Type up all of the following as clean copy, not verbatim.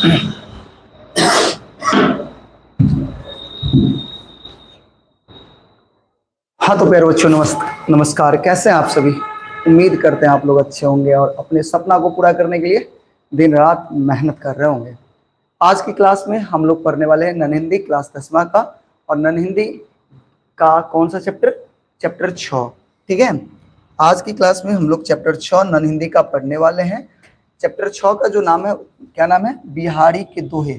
हाँ तो प्यारे बच्चों, नमस्कार। कैसे हैं आप सभी? उम्मीद करते हैं आप लोग अच्छे होंगे और अपने सपना को पूरा करने के लिए दिन रात मेहनत कर रहे होंगे। आज की क्लास में हम लोग पढ़ने वाले हैं नन हिंदी क्लास 10वीं का, और नन हिंदी का कौन सा चैप्टर? चैप्टर 6। ठीक है, आज की क्लास में हम लोग चैप्टर 6 नन हिंदी का पढ़ने वाले हैं। चैप्टर 6 का जो नाम है, क्या नाम है? बिहारी के दोहे।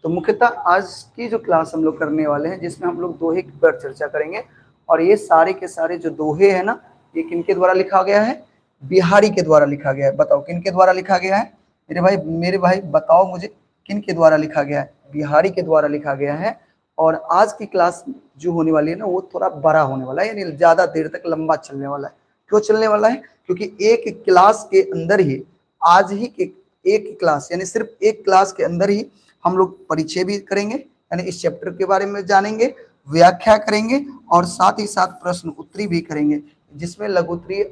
तो मुख्यतः आज की जो क्लास हम लोग करने वाले हैं, जिसमें हम लोग दोहे पर चर्चा करेंगे। और ये सारे के सारे जो दोहे हैं ना, ये किनके द्वारा लिखा गया है? बिहारी के द्वारा लिखा गया है। बताओ किनके द्वारा लिखा गया है? मेरे भाई बताओ मुझे, किनके द्वारा लिखा गया है? बिहारी के द्वारा लिखा गया है। और आज की क्लास जो होने वाली है ना, वो थोड़ा बड़ा होने वाला है, यानी ज्यादा देर तक लंबा चलने वाला है। क्यों चलने वाला है? क्योंकि एक क्लास के अंदर ही, आज ही के एक क्लास, यानी सिर्फ एक क्लास के अंदर ही हम लोग परिचय भी करेंगे, यानी इस चैप्टर के बारे में जानेंगे, व्याख्या करेंगे, और साथ ही साथ प्रश्न उत्तरी भी करेंगे, जिसमें लघुत्तरीय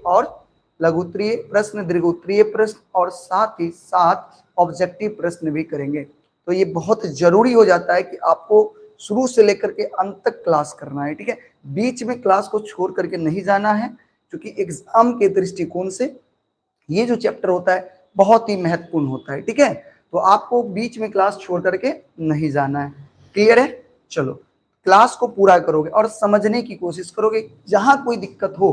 प्रश्न, दीर्घोत्तरीय प्रश्न, और साथ ही साथ ऑब्जेक्टिव प्रश्न भी करेंगे। तो ये बहुत जरूरी हो जाता है कि आपको शुरू से लेकर के अंत तक क्लास करना है। ठीक है, बीच में क्लास को छोड़ करके नहीं जाना है, क्योंकि एग्जाम के दृष्टिकोण से ये जो चैप्टर होता है बहुत ही महत्वपूर्ण होता है। ठीक है, तो आपको बीच में क्लास छोड़ करके नहीं जाना है। क्लियर है? चलो, क्लास को पूरा करोगे और समझने की कोशिश करोगे। जहां कोई दिक्कत हो,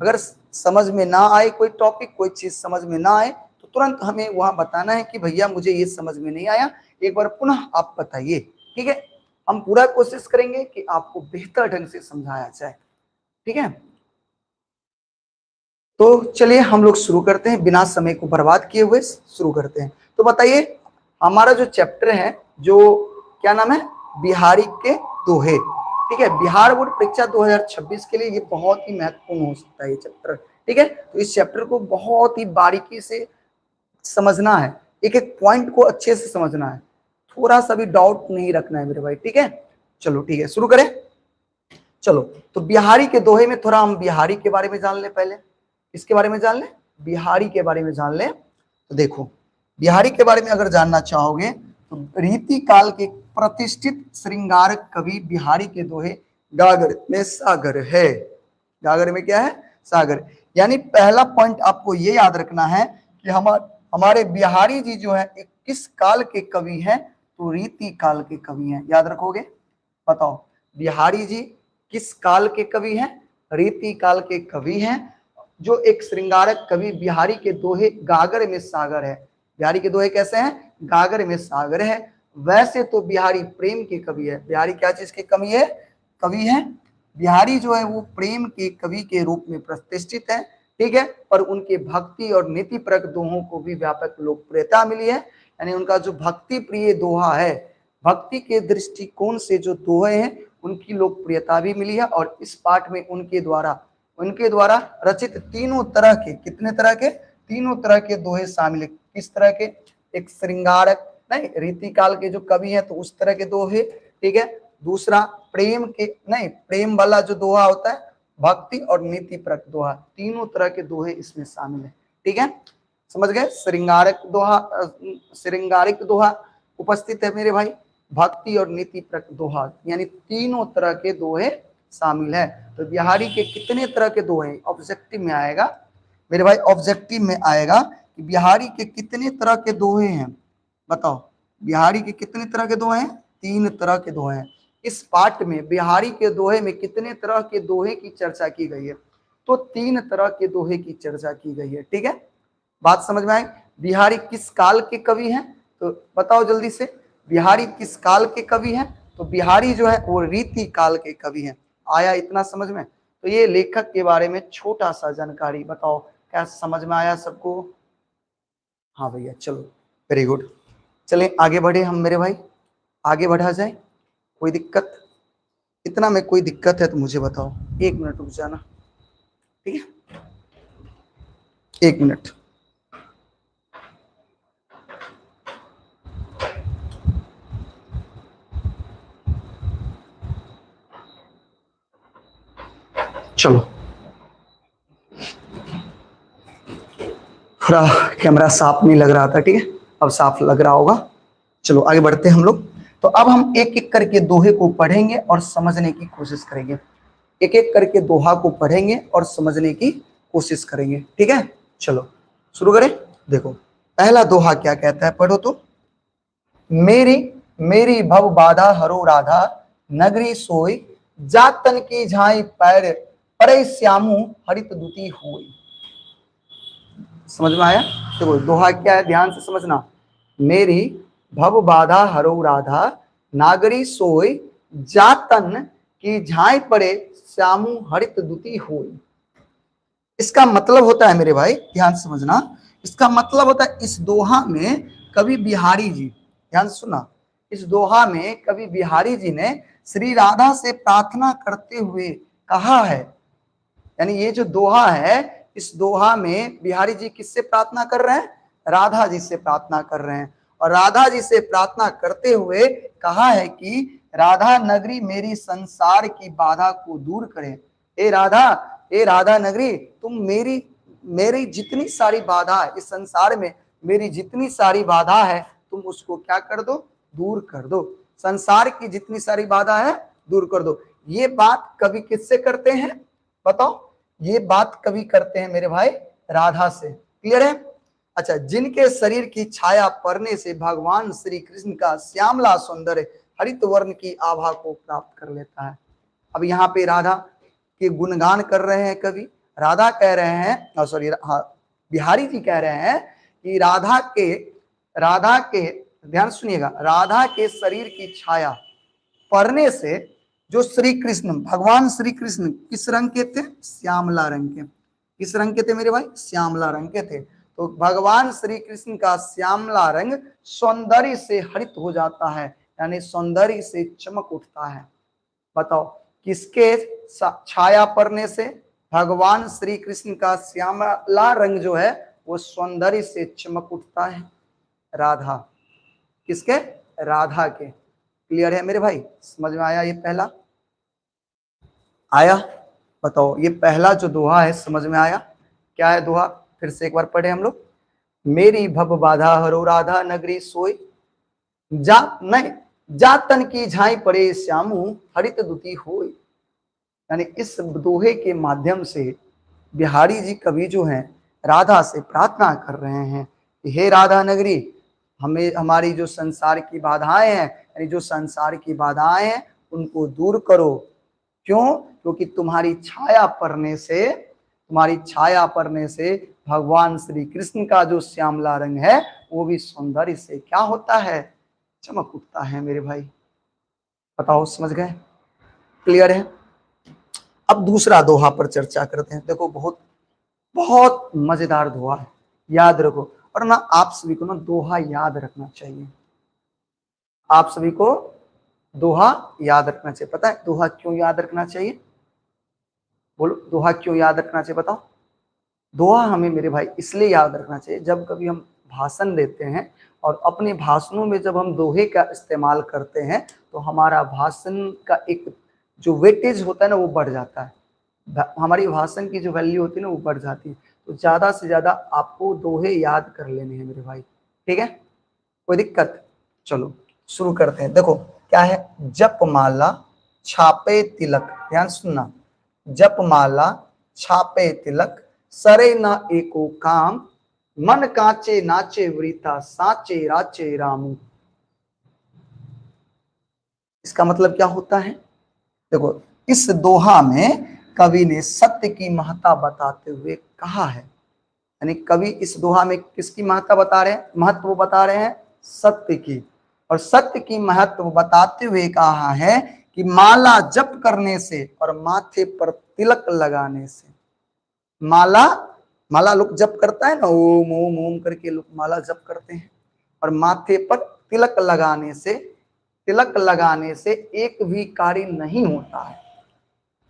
अगर समझ में ना आए कोई टॉपिक, कोई चीज समझ में ना आए, तो तुरंत हमें वहां बताना है कि भैया मुझे ये समझ में नहीं आया, एक बार पुनः आप बताइए। ठीक है, हम पूरा कोशिश करेंगे कि आपको बेहतर ढंग से समझाया जाए। ठीक है, तो चलिए हम लोग शुरू करते हैं, बिना समय को बर्बाद किए हुए शुरू करते हैं। तो बताइए, हमारा जो चैप्टर है, जो क्या नाम है? बिहारी के दोहे। ठीक है, बिहार बोर्ड परीक्षा 2026 के लिए ये बहुत ही महत्वपूर्ण हो सकता है ये चैप्टर। ठीक है, तो इस चैप्टर को बहुत ही बारीकी से समझना है, एक एक पॉइंट को अच्छे से समझना है, थोड़ा सा भी डाउट नहीं रखना है मेरे भाई। ठीक है, चलो ठीक है, शुरू करें। चलो, तो बिहारी के दोहे में थोड़ा हम बिहारी के बारे में जान ले। पहले इसके बारे में जान ले, बिहारी के बारे में जान ले। तो देखो, बिहारी के बारे में अगर जानना चाहोगे तो रीति काल के प्रतिष्ठित श्रृंगारक कवि बिहारी के दोहे गागर में सागर है। गागर में क्या है? सागर। यानी पहला पॉइंट आपको ये याद रखना है कि हमारे बिहारी जी जो है एक किस काल के कवि हैं? तो रीति काल के कवि हैं। याद रखोगे? बताओ, बिहारी जी किस काल के कवि हैं? रीति काल के कवि हैं। जो एक श्रृंगारक कवि, बिहारी के दोहे गागर में सागर है। बिहारी के दोहे कैसे हैं? गागर में सागर है। वैसे तो बिहारी प्रेम के कवि है। बिहारी क्या चीज के कवि है? कवि है। बिहारी जो है वो प्रेम के कवि के रूप में प्रतिष्ठित है। ठीक है, पर उनके भक्ति और नीति परक दोहों को भी व्यापक लोकप्रियता मिली है। यानी उनका जो भक्ति प्रिय दोहा है, भक्ति के दृष्टिकोण से जो दोहे हैं, उनकी लोकप्रियता भी मिली है। और इस पाठ में उनके द्वारा रचित तीनों तरह के, कितने तरह के? तीनों तरह के दोहे शामिल है। किस तरह के? एक श्रृंगारक नहीं, रीति काल के जो कवि हैं तो उस तरह के दोहे। ठीक है, दूसरा प्रेम के नहीं, प्रेम वाला जो दोहा होता है, भक्ति और नीति परक दोहा, तीनों तरह के दोहे इसमें शामिल है। ठीक है, समझ गए? श्रृंगारिक दोहा उपस्थित है मेरे भाई, भक्ति और नीति परक दोहा, यानी तीनों तरह के दोहे शामिल है। तो बिहारी के कितने तरह के दोहे ऑब्जेक्टिव में आएगा मेरे भाई? ऑब्जेक्टिव में आएगा कि बिहारी के कितने तरह के दोहे हैं। बताओ, बिहारी के कितने तरह के दोहे हैं? 3 तरह के दोहे हैं। इस पाठ में बिहारी के दोहे में कितने तरह के दोहे की चर्चा की गई है? तो 3 तरह के दोहे की चर्चा की गई है। ठीक है, बात समझ में आई? बिहारी किस काल के कवि हैं? तो बताओ जल्दी से, बिहारी किस काल के कवि हैं? तो बिहारी जो है वो रीति काल के कवि हैं। आया इतना समझ में? तो ये लेखक के बारे में छोटा सा जानकारी। बताओ क्या समझ में आया सबको? हाँ भैया, चलो वेरी गुड। चलें आगे बढ़े हम मेरे भाई, आगे बढ़ा जाए। कोई दिक्कत? इतना में कोई दिक्कत है तो मुझे बताओ। 1 मिनट रुक जाना। ठीक है, 1 मिनट। चलो, थोड़ा कैमरा साफ नहीं लग रहा था। ठीक है, अब साफ लग रहा होगा। चलो आगे बढ़ते हैं हम लोग। तो अब हम एक एक करके दोहे को पढ़ेंगे और समझने की कोशिश करेंगे। एक एक करके दोहा को पढ़ेंगे और समझने की कोशिश करेंगे, ठीक है। चलो शुरू करें। देखो पहला दोहा क्या कहता है, पढ़ो तो। मेरी मेरी भव बाधा हरो राधा, नगरी सोई जातन की झाई पैर परे श्यामू हरित दुती होई। समझ में आया? देखो दोहा क्या है, ध्यान से समझना। मेरी भव बाधा हरो राधा, नागरी सोई जातन की झाई पड़े श्यामू हरित दुती होई। इसका मतलब होता है मेरे भाई, ध्यान से समझना, इसका मतलब होता है इस दोहा में कवि बिहारी जी, ध्यान से सुना, इस दोहा में कवि बिहारी जी ने श्री राधा से प्रार्थना करते हुए कहा है। यानी ये जो दोहा है, इस दोहा में बिहारी जी किससे प्रार्थना कर रहे हैं? राधा जी से प्रार्थना कर रहे हैं। और राधा जी से प्रार्थना करते हुए कहा है कि राधा नगरी मेरी संसार की बाधा को दूर करे। ए राधा नगरी, तुम मेरी जितनी सारी बाधा है इस संसार में, मेरी जितनी सारी बाधा है तुम उसको क्या कर दो, दूर कर दो। संसार की जितनी सारी बाधा है दूर कर दो। ये बात कवि किससे करते हैं बताओ? ये बात कवि करते हैं मेरे भाई राधा से। क्लियर है? अच्छा, जिनके शरीर की छाया पड़ने से भगवान श्री कृष्ण का श्यामला सौंदर्य हरित वर्ण की आभा को प्राप्त कर लेता है। अब यहाँ पे राधा के गुणगान कर रहे हैं कवि। राधा कह रहे हैं, सॉरी हाँ, बिहारी जी कह रहे हैं कि राधा के ध्यान सुनिएगा, राधा के शरीर की छाया पड़ने से जो श्री कृष्ण, भगवान श्री कृष्ण किस रंग के थे? श्यामला रंग के। किस रंग के थे मेरे भाई? श्यामला रंग के थे। तो भगवान श्री कृष्ण का श्यामला रंग सौंदर्य से हरित हो जाता है, यानी सौंदर्य से चमक उठता है। बताओ किसके छाया पड़ने से? भगवान श्री कृष्ण का श्यामला रंग जो है वो सौंदर्य से चमक उठता है। राधा, किसके? राधा के। क्लियर है मेरे भाई? समझ में आया? ये पहला आया? बताओ ये पहला जो दोहा है समझ में आया? क्या है दोहा? फिर से एक बार पढ़े हम लोग। मेरी भव बाधा हरो राधा, नगरी सोई जातन की झाई पड़े श्यामू हरित दुती होई। यानी इस दोहे के माध्यम से बिहारी जी कवि जो हैं राधा से प्रार्थना कर रहे हैं कि हे राधा नगरी, हमें हमारी जो संसार की बाधाएं हैं, यानी जो संसार की बाधाएं हैं उनको दूर करो। क्यों? क्योंकि तुम्हारी छाया पड़ने से भगवान श्री कृष्ण का जो श्यामला रंग है वो भी सौंदर्य से क्या होता है? चमक उठता है मेरे भाई। बताओ समझ गए? क्लियर है? अब दूसरा दोहा पर चर्चा करते हैं। देखो बहुत बहुत मजेदार दोहा है, याद रखो। और ना आप सभी को ना दोहा याद रखना चाहिए। आप सभी को दोहा याद रखना चाहिए। पता है दोहा क्यों याद रखना चाहिए? बोलो दोहा क्यों याद रखना चाहिए बताओ? दोहा हमें मेरे भाई इसलिए याद रखना चाहिए, जब कभी हम भाषण देते हैं और अपने भाषणों में जब हम दोहे का इस्तेमाल करते हैं तो हमारा भाषण का एक जो वेटेज होता है ना वो बढ़ जाता है। हमारी भाषण की जो वैल्यू होती है ना वो बढ़ जाती है। तो ज्यादा से ज्यादा आपको दोहे याद कर लेने हैं मेरे भाई, ठीक है? कोई दिक्कत? चलो शुरू करते हैं। देखो क्या है, जप माला छापे तिलक, ध्यान सुनना, जप माला छापे तिलक सरे न एको काम, मन कांचे नाचे वृथा साचे राचे रामू। इसका मतलब क्या होता है? देखो इस दोहा में कवि ने सत्य की महत्ता बताते हुए कहा है, यानी कवि इस दोहा में किसकी महत्ता बता रहे हैं? महत्व बता रहे हैं सत्य की। और सत्य की महत्व बताते हुए कहा है कि माला जप करने से और माथे पर तिलक लगाने से, माला लोग जप करता है ना, ओम ओम ओम करके लोग माला जप करते हैं, और माथे पर तिलक लगाने से एक भी कार्य नहीं होता है।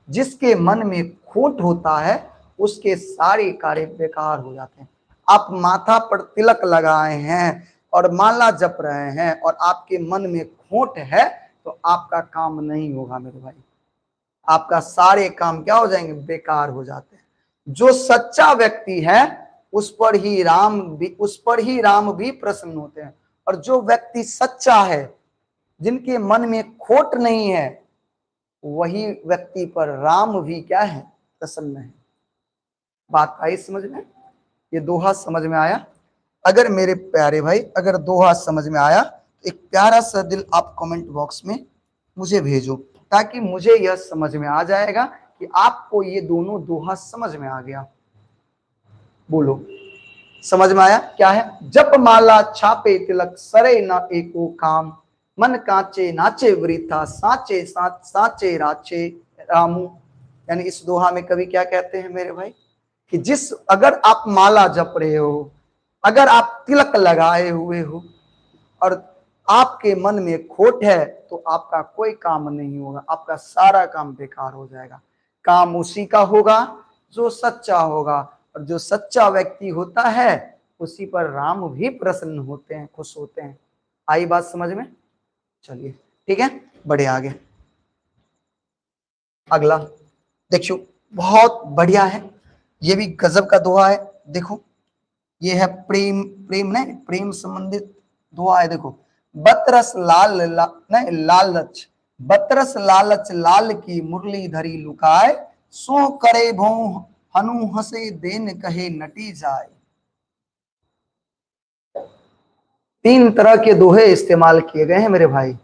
जिसके मन में खोट होता है उसके सारे कार्य बेकार हो जाते हैं। आप माथा पर तिलक लगाए हैं और माला जप रहे हैं और आपके मन में खोट है तो आपका काम नहीं होगा मेरे भाई। आपका सारे काम क्या हो जाएंगे? बेकार हो जाते हैं। जो सच्चा व्यक्ति है उस पर ही राम भी प्रसन्न होते हैं। और जो व्यक्ति सच्चा है, जिनके मन में खोट नहीं है, वही व्यक्ति पर राम भी क्या है, प्रसन्न है। बात आई समझ में? ये दोहा समझ में आया? अगर मेरे प्यारे भाई, अगर दोहा समझ में आया तो एक प्यारा सा दिल आप कमेंट बॉक्स में मुझे भेजो, ताकि मुझे यह समझ में आ जाएगा कि आपको ये दोनों दोहा समझ में आ गया। बोलो, समझ में आया? क्या है? जप माला छापे तिलक सरे न एको काम, मन कांचे नाचे वृथा साचे साचे राचे रामू। यानी इस दोहा में कवि क्या कहते हैं मेरे भाई, कि अगर आप माला जप रहे हो, अगर आप तिलक लगाए हुए हो और आपके मन में खोट है, तो आपका कोई काम नहीं होगा, आपका सारा काम बेकार हो जाएगा। काम उसी का होगा जो सच्चा होगा, और जो सच्चा व्यक्ति होता है उसी पर राम भी प्रसन्न होते हैं, खुश होते हैं। आई बात समझ में? चलिए ठीक है, बढ़े आगे। अगला देखियो, बहुत बढ़िया है, ये भी गजब का दोहा है। देखो, ये है प्रेम, प्रेम संबंधित दोहा है। देखो, बतरस लालच, बतरस लालच लाल की मुरली धरी लुकाए, सो करे भों हनु हंसे देन कहे नटी जाए। 3 तरह के दोहे इस्तेमाल किए गए हैं मेरे भाई।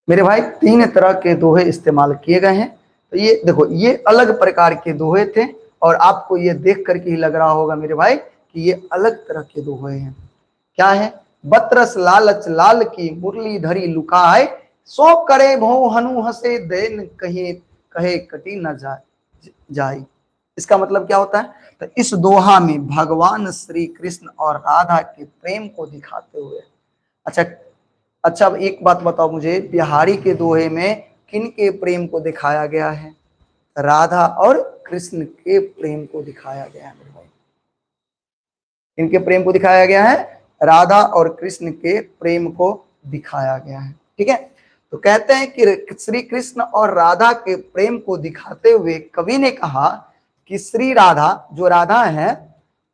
मेरे भाई 3 तरह के दोहे इस्तेमाल किए गए हैं। तो ये देखो, ये अलग प्रकार के दोहे थे, और आपको ये देख करके ही लग रहा होगा मेरे भाई कि ये अलग तरह के दोहे हैं। क्या है? बतरस लालच लाल की मुरली धरी लुकाए, सो करे भो हनु हंसे देन कहे कहे कटी न जाए। इसका मतलब क्या होता है? तो इस दोहा में भगवान श्री कृष्ण और राधा के प्रेम को दिखाते हुए, अच्छा अब एक बात बताओ मुझे, बिहारी के दोहे में किन के प्रेम को दिखाया गया है? राधा और कृष्ण के प्रेम को दिखाया गया है मेरे भाई। इनके प्रेम को दिखाया गया है, राधा और कृष्ण के प्रेम को दिखाया गया है। ठीक है, तो कहते हैं कि श्री कृष्ण और राधा के प्रेम को दिखाते हुए कवि ने कहा कि श्री राधा, जो राधा है,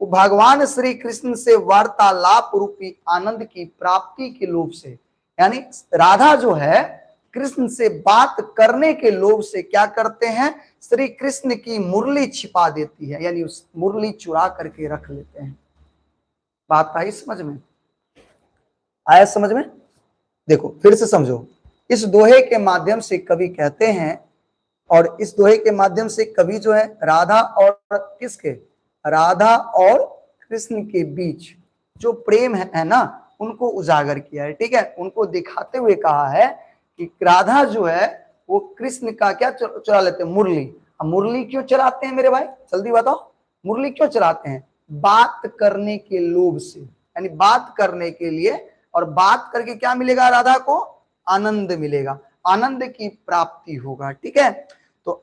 वो भगवान श्री कृष्ण से वार्तालाप रूपी आनंद की प्राप्ति के लोभ से, यानी राधा जो है कृष्ण से बात करने के लोभ से क्या करते हैं, श्री कृष्ण की मुरली छिपा देती है, यानी उस मुरली चुरा करके रख लेते हैं। बात आई समझ में? आया समझ में? देखो फिर से समझो, इस दोहे के माध्यम से कवि कहते हैं, और इस दोहे के माध्यम से कवि जो है राधा और किसके, राधा और कृष्ण के बीच जो प्रेम है ना, उनको उजागर किया है। ठीक है, उनको दिखाते हुए कहा है कि राधा जो है वो कृष्ण का क्या चुरा लेते हैं, मुरली। अब मुरली क्यों चलाते हैं मेरे भाई, जल्दी बताओ, मुरली क्यों चलाते हैं? बात करने के लोभ से, यानी बात करने के लिए, और बात करके क्या मिलेगा राधा को? आनंद मिलेगा, आनंद की प्राप्ति होगा। ठीक है, तो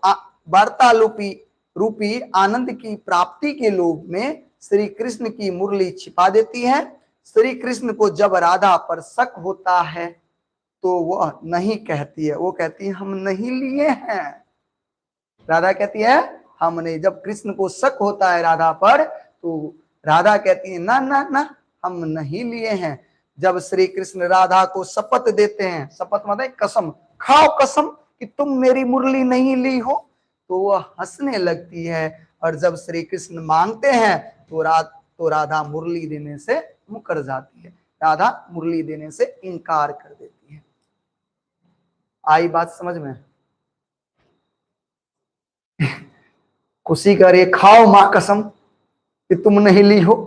वार्तालापी रूपी आनंद की प्राप्ति के लोभ में श्री कृष्ण की मुरली छिपा देती है। श्री कृष्ण को जब राधा पर शक होता है तो वह नहीं कहती है, वो कहती है हम नहीं लिए हैं। राधा कहती है हम नहीं। जब कृष्ण को शक होता है राधा पर, तो राधा कहती है ना ना ना, हम नहीं लिए हैं। जब श्री कृष्ण राधा को शपथ देते हैं, शपथ मतलब कसम, खाओ कसम कि तुम मेरी मुरली नहीं ली हो, तो वह हंसने लगती है। और जब श्री कृष्ण मांगते हैं तो राधा मुरली देने से मुकर जाती है, राधा मुरली देने से इनकार कर देती है। आई बात समझ में? खुशी करे, खाओ मां कसम कि तुम नहीं ली हो।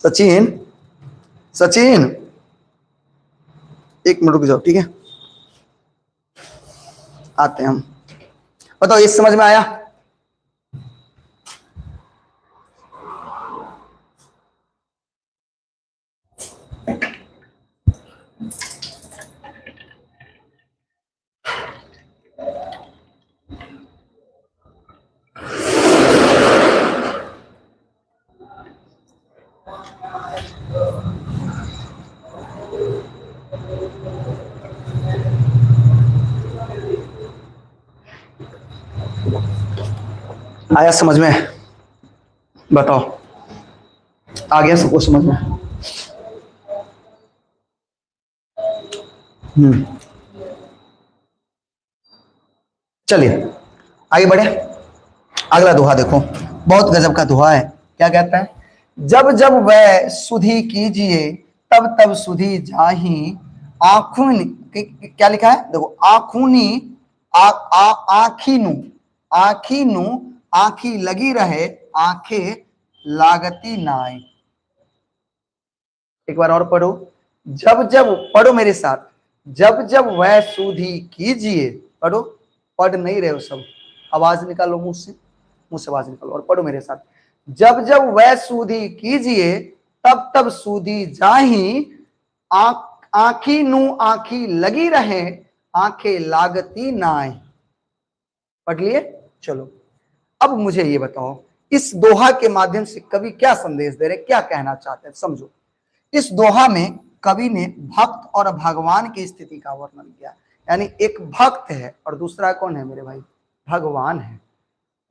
सचिन सचिन एक मिनट रुक जाओ, ठीक है, आते हैं हम। बताओ ये समझ में आया? आया समझ में? बताओ, आ गया सबको समझ में? चलिए आगे बढ़े। अगला दोहा देखो, बहुत गजब का दोहा है। क्या कहता है? जब जब वह सुधि कीजिए तब तब सुधि जाही, आँखून, क्या लिखा है देखो, आँखूनी आँखीनु, आँखीनु आँखी लगी रहे, आंखें लागती नाय। एक बार और पढ़ो, जब जब, पढ़ो मेरे साथ, जब जब वह सुधि कीजिए, पढ़ो, पढ़ नहीं रहे हो सब, आवाज निकालो मुंह से, मुंह से आवाज निकालो और पढ़ो मेरे साथ। जब जब वह सुधि कीजिए तब तब सुधि जाही, आंखी नु आंखी लगी रहे, आंखें लागती नाय। पढ़ लिए? चलो अब मुझे ये बताओ, इस दोहा के माध्यम से कवि क्या संदेश दे रहे, क्या कहना चाहते हैं, समझो। इस दोहा में कवि ने भक्त और भगवान की स्थिति का वर्णन किया। यानी एक भक्त है और दूसरा कौन है मेरे भाई? भगवान है।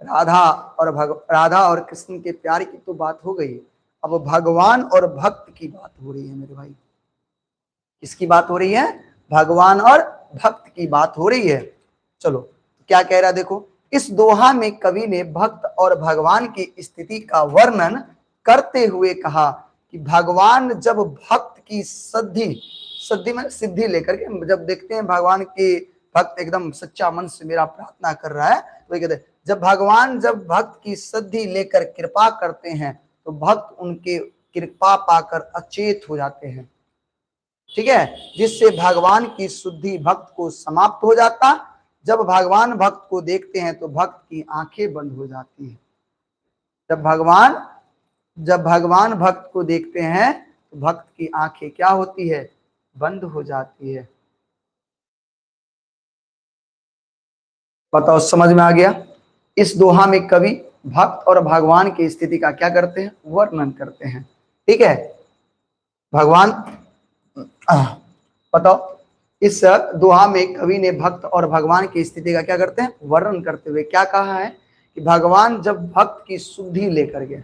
राधा और कृष्ण के प्यार की तो बात हो गई, अब भगवान और भक्त की बात हो रही है मेरे भाई। किसकी बात हो रही है? भगवान और भक्त की बात हो रही है। चलो क्या कह रहा देखो, इस दोहा में कवि ने भक्त और भगवान की स्थिति का वर्णन करते हुए कहा कि भगवान जब भक्त की सिद्धि में सिद्धि लेकर के, जब देखते हैं भगवान के भक्त एकदम सच्चा मन से मेरा प्रार्थना कर रहा है, तो कहते हैं जब भगवान जब भक्त की सिद्धि लेकर कृपा करते हैं तो भक्त उनके कृपा पाकर अचेत हो जाते हैं, ठीक है, जिससे भगवान की शुद्धि भक्त को समाप्त हो जाता। जब भगवान भक्त को देखते हैं तो भक्त की आंखें बंद हो जाती हैं। जब भगवान भक्त को देखते हैं तो भक्त की आंखें क्या होती है? बंद हो जाती है। बताओ समझ में आ गया? इस दोहा में कवि भक्त और भगवान की स्थिति का क्या करते हैं? वर्णन करते हैं, ठीक है। भगवान, बताओ, इस दोहा में कवि ने भक्त और भगवान की स्थिति का क्या करते हैं? वर्णन करते हुए क्या कहा है कि भगवान जब भक्त की शुद्धि लेकर के,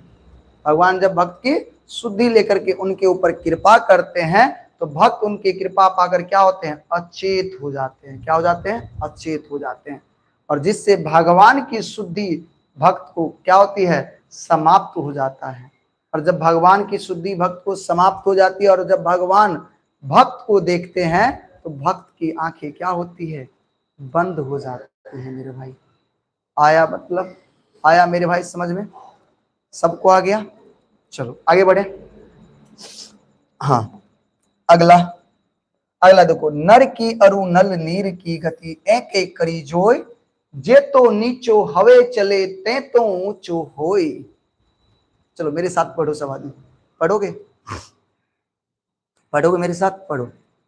भगवान जब भक्त की शुद्धि लेकर के उनके ऊपर कृपा करते हैं तो भक्त उनकी कृपा पाकर क्या होते हैं? अचेत हो जाते हैं। क्या हो जाते हैं? अचेत हो जाते हैं। और जिससे भगवान की शुद्धि भक्त को क्या होती है? समाप्त हो जाता है। और जब भगवान की शुद्धि भक्त को समाप्त हो जाती है और जब भगवान भक्त को देखते हैं तो भक्त की आंखें क्या होती है? बंद हो जाती है मेरे भाई। आया मतलब? आया मेरे भाई समझ में? सबको आ गया? चलो आगे बढ़े। हाँ, अगला देखो, नर की अरु नल नीर की गति, एक एक करी जोय, जे तो नीचो हवे चले ते तो ऊंचो होय। चलो मेरे साथ पढ़ो सब आदमी, पढ़ोगे? पढ़ोगे मेरे साथ? पढ़ो,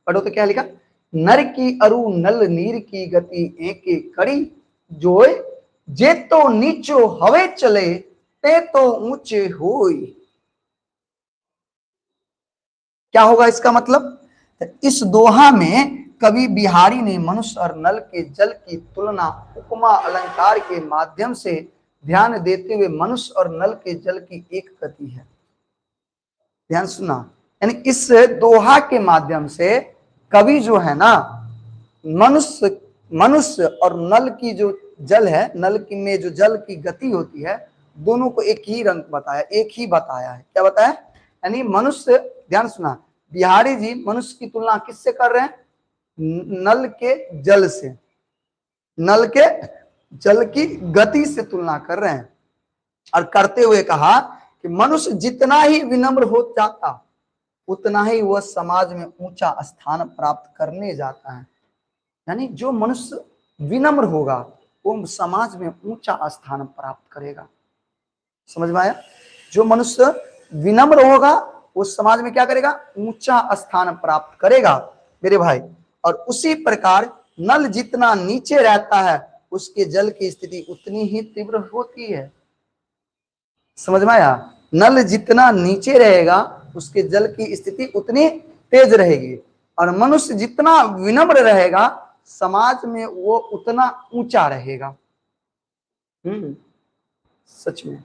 पढ़ो तो क्या लिखा? नर की अरु नल नीर की गति, एक एक करी जोय, जे तो नीचो हवे चले ते तो ऊंचे होय। क्या होगा इसका मतलब? इस दोहा में कवि बिहारी ने मनुष्य और नल के जल की तुलना उपमा अलंकार के माध्यम से ध्यान देते हुए मनुष्य और नल के जल की एक गति है। ध्यान सुना, यानी इस दोहा के माध्यम से कवि जो है ना, मनुष्य और नल की जो जल है, नल की में जो जल की गति होती है, दोनों को एक ही रंग बताया, एक ही बताया है। क्या बताया? यानी मनुष्य, ध्यान सुना, बिहारी जी मनुष्य की तुलना किससे कर रहे हैं? नल के जल से, नल के जल की गति से तुलना कर रहे हैं। और करते हुए कहा कि मनुष्य जितना ही विनम्र हो जाता उतना ही वह समाज में ऊंचा स्थान प्राप्त करने जाता है। यानी जो मनुष्य विनम्र होगा वो समाज में ऊंचा स्थान प्राप्त करेगा। समझ में आया? जो मनुष्य विनम्र होगा वो समाज में क्या करेगा? ऊंचा स्थान प्राप्त करेगा मेरे भाई। और उसी प्रकार नल जितना नीचे रहता है उसके जल की स्थिति उतनी ही तीव्र होती है। समझ में आया? नल जितना नीचे रहेगा उसके जल की स्थिति उतनी तेज रहेगी, और मनुष्य जितना विनम्र रहेगा समाज में वो उतना ऊंचा रहेगा। सच में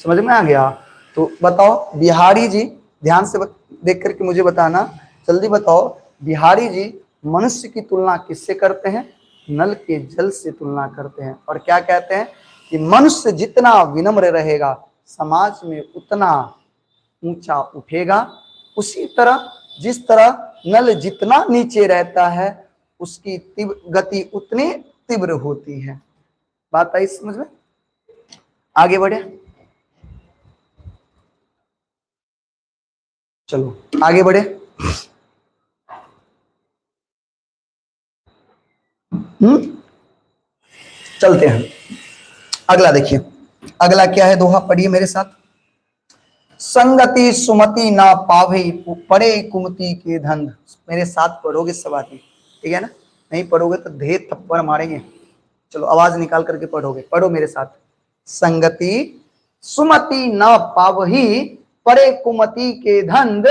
समझ में आ गया? तो बताओ बिहारी जी, ध्यान से देख करके मुझे बताना, जल्दी बताओ, बिहारी जी मनुष्य की तुलना किससे करते हैं? नल के जल से तुलना करते हैं। और क्या कहते हैं कि मनुष्य जितना विनम्र रहेगा समाज में उतना ऊंचा उठेगा। उसी तरह जिस तरह नल जितना नीचे रहता है उसकी गति उतनी तीव्र होती है। बात आई समझ में? आगे बढ़े, चलो आगे बढ़े। चलते हैं, अगला देखिए, अगला क्या है दोहा, पढ़िए मेरे साथ। संगति सुमति ना पावे पड़े कुमति के धंध। मेरे साथ पढ़ोगे सब आदमी, ठीक है ना? नहीं पढ़ोगे तो ढेर थप्पड़ मारेंगे। चलो आवाज निकाल करके पढ़ोगे, पढ़ो मेरे साथ। संगति सुमति न पावही पड़े कुमति के धंध,